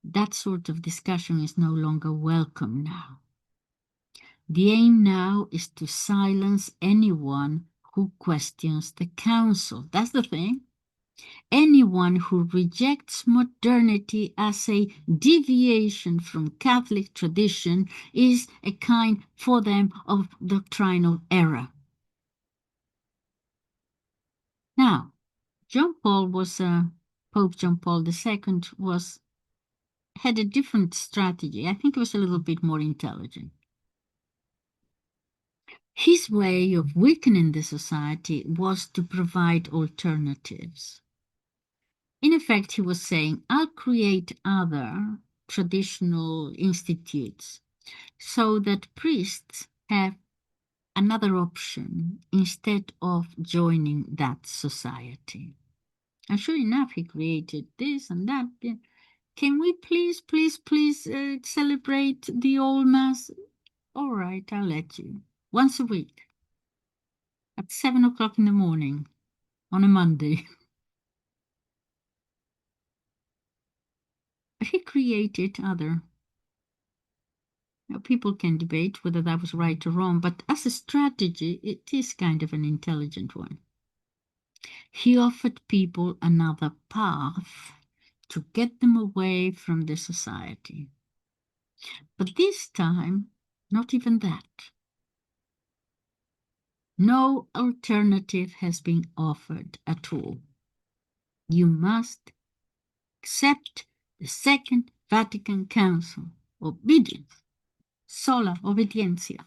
That sort of discussion is no longer welcome now. The aim now is to silence anyone who questions the council. That's the thing. Anyone who rejects modernity as a deviation from Catholic tradition is a kind, for them, of doctrinal error. Now, Pope John Paul II had a different strategy. I think it was a little bit more intelligent. His way of weakening the society was to provide alternatives. In effect, he was saying, I'll create other traditional institutes so that priests have another option instead of joining that society. And sure enough, he created this and that. Can we please celebrate the old Mass? All right, I'll let you. Once a week at 7 o'clock in the morning on a Monday. But he created other. Now, people can debate whether that was right or wrong, but as a strategy, it is kind of an intelligent one. He offered people another path to get them away from the society. But this time, not even that. No alternative has been offered at all. You must accept the Second Vatican Council. Obedience. Sola obedientia.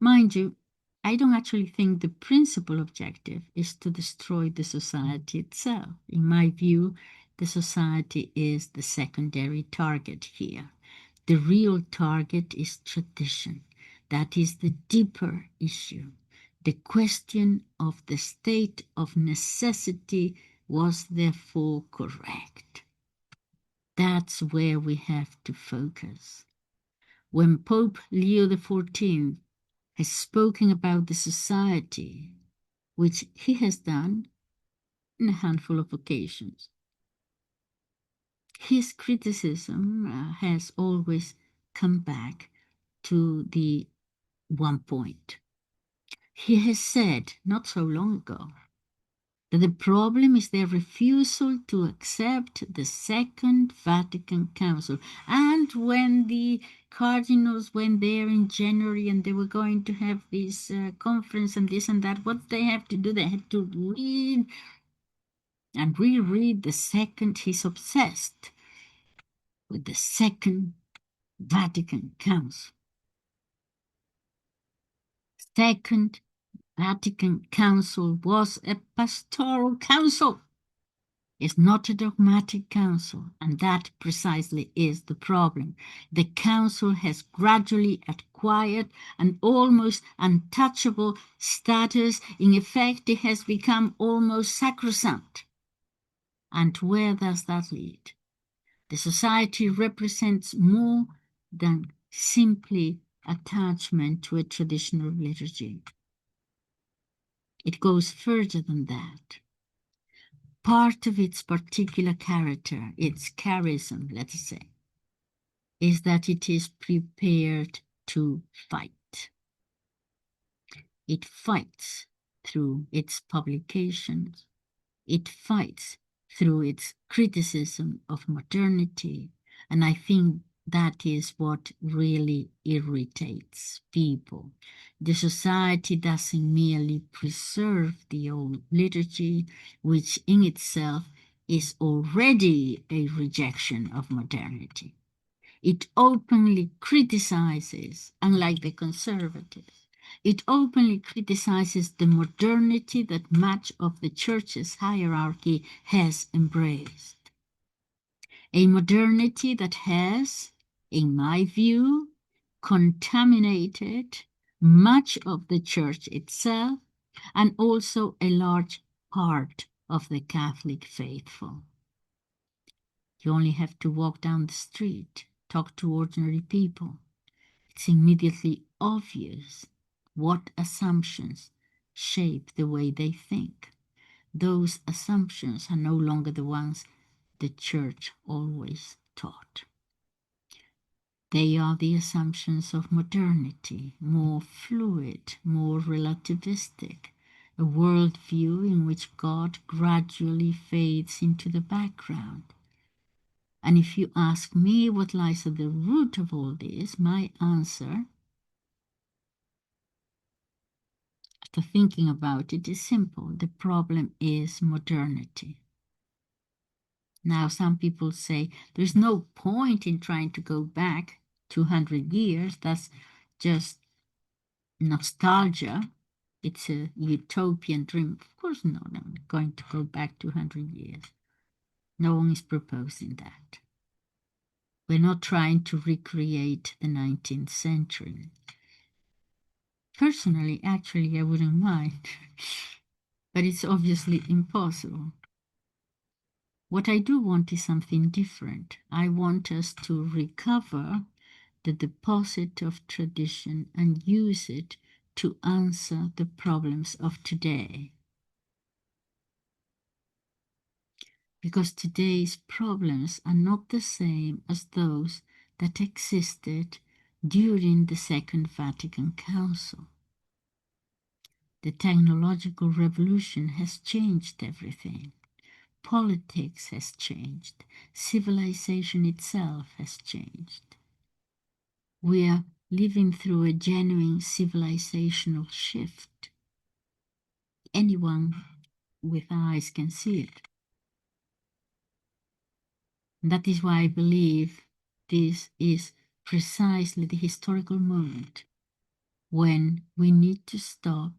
Mind you, I don't actually think the principal objective is to destroy the society itself. In my view, the society is the secondary target here. The real target is tradition. That is the deeper issue. The question of the state of necessity was therefore correct. That's where we have to focus. When Pope Leo XIV has spoken about the society, which he has done in a handful of occasions, his criticism has always come back to the one point. He has said, not so long ago, that the problem is their refusal to accept the Second Vatican Council. And when the cardinals went there in January and they were going to have this conference and this and that, what they have to do, they had to read and reread the second. He's obsessed with the Second Vatican Council. Second Vatican Council was a pastoral council. Is not a dogmatic council, and that precisely is the problem. The council has gradually acquired an almost untouchable status. In effect, it has become almost sacrosanct. And where does that lead? The society represents more than simply attachment to a traditional liturgy. It goes further than that. Part of its particular character, its charism, let us say, is that it is prepared to fight. It fights through its publications. It fights through its criticism of modernity. And I think that is what really irritates people. The society doesn't merely preserve the old liturgy, which in itself is already a rejection of modernity. It openly criticizes, unlike the conservatives, it openly criticizes the modernity that much of the church's hierarchy has embraced. A modernity that has, in my view, contaminated much of the church itself and also a large part of the Catholic faithful. You only have to walk down the street, talk to ordinary people. It's immediately obvious what assumptions shape the way they think. Those assumptions are no longer the ones the church always taught. They are the assumptions of modernity, more fluid, more relativistic, a worldview in which God gradually fades into the background. And if you ask me what lies at the root of all this, my answer, after thinking about it, is simple. The problem is modernity. Now, some people say there's no point in trying to go back 200 years. That's just nostalgia. It's a utopian dream. Of course not. I'm going to go back 200 years. No one is proposing that. We're not trying to recreate the 19th century. Personally, actually, I wouldn't mind, but it's obviously impossible. What I do want is something different. I want us to recover the deposit of tradition and use it to answer the problems of today. Because today's problems are not the same as those that existed during the Second Vatican Council. The technological revolution has changed everything. Politics has changed. Civilization itself has changed. We are living through a genuine civilizational shift. Anyone with eyes can see it. And that is why I believe this is precisely the historical moment when we need to stop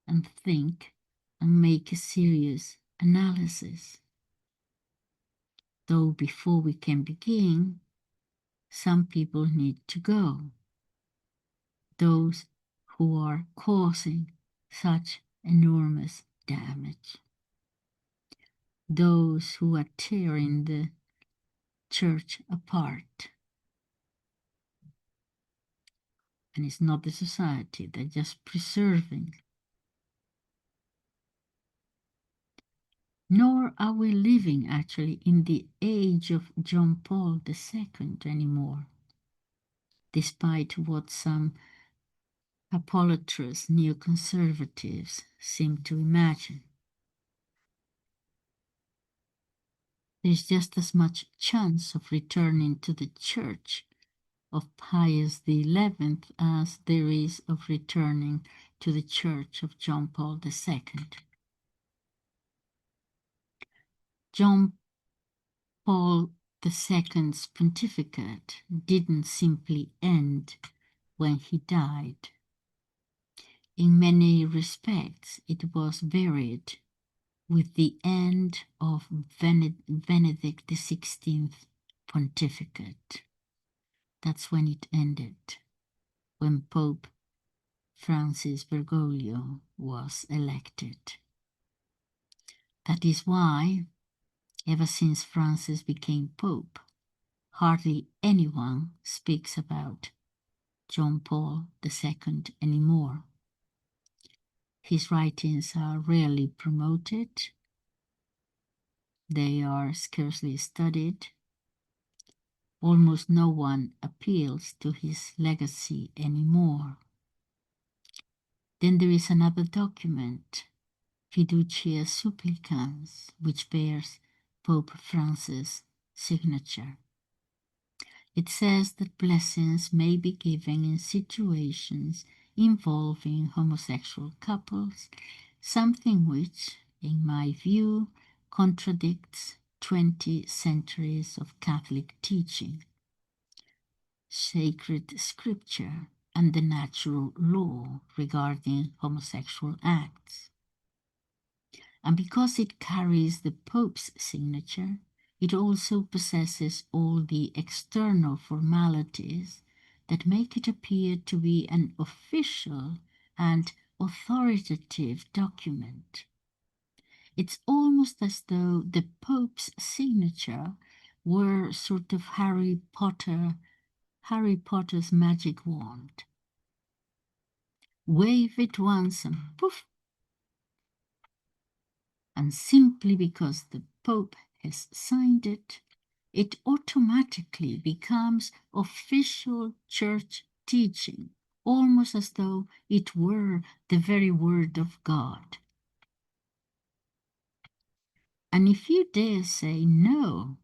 and think and make a serious analysis. Though before we can begin, some people need to go. Those who are causing such enormous damage. Those who are tearing the church apart. And it's not the society, they're just preserving. Nor are we living actually in the age of John Paul II anymore, despite what some apolatrous neoconservatives seem to imagine. There's just as much chance of returning to the church of Pius XI as there is of returning to the church of John Paul II. John Paul II's pontificate didn't simply end when he died. In many respects, it was varied with the end of Benedict XVI pontificate. That's when it ended, when Pope Francis Bergoglio was elected. That is why, ever since Francis became Pope, hardly anyone speaks about John Paul II anymore. His writings are rarely promoted. They are scarcely studied. Almost no one appeals to his legacy anymore. Then there is another document, Fiducia Supplicans, which bears Pope Francis' signature. It says that blessings may be given in situations involving homosexual couples, something which, in my view, contradicts 20 centuries of Catholic teaching, sacred scripture, and the natural law regarding homosexual acts. And because it carries the Pope's signature, it also possesses all the external formalities that make it appear to be an official and authoritative document. It's almost as though the Pope's signature were sort of Harry Potter's magic wand. Wave it once and poof! And simply because the Pope has signed it, it automatically becomes official church teaching, almost as though it were the very word of God. And if you dare say no,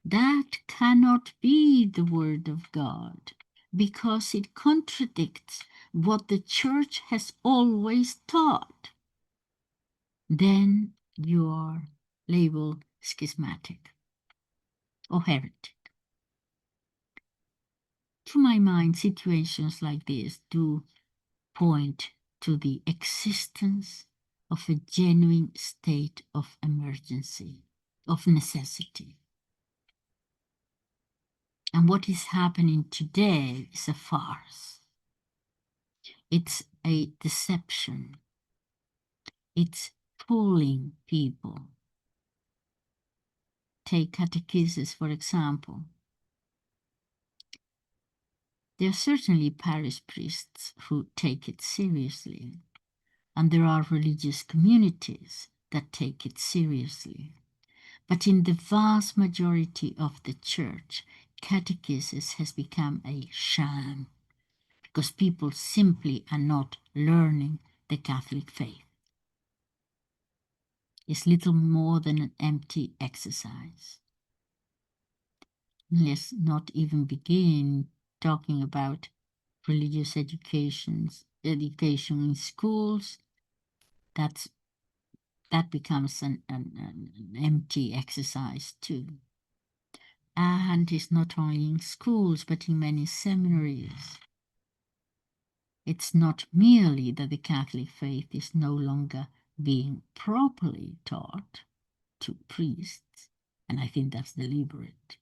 that cannot be the word of God, because it contradicts what the church has always taught, then you are labeled schismatic or heretic. To my mind, situations like this do point to the existence of a genuine state of emergency, of necessity. And what is happening today is a farce. It's a deception. It's fooling people. Take catechesis, for example. There are certainly parish priests who take it seriously, and there are religious communities that take it seriously. But in the vast majority of the church, catechesis has become a sham, because people simply are not learning the Catholic faith. It's little more than an empty exercise. Let's not even begin talking about religious education in schools. That becomes an empty exercise too. And it's not only in schools, but in many seminaries. It's not merely that the Catholic faith is no longer being properly taught to priests, and I think that's deliberate.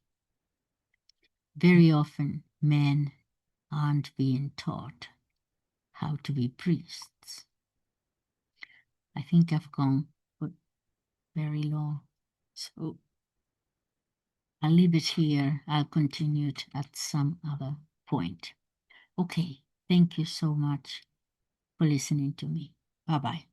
Very often, men aren't being taught how to be priests. I think I've gone for very long, so I'll leave it here. I'll continue it at some other point. Okay, thank you so much for listening to me. Bye-bye.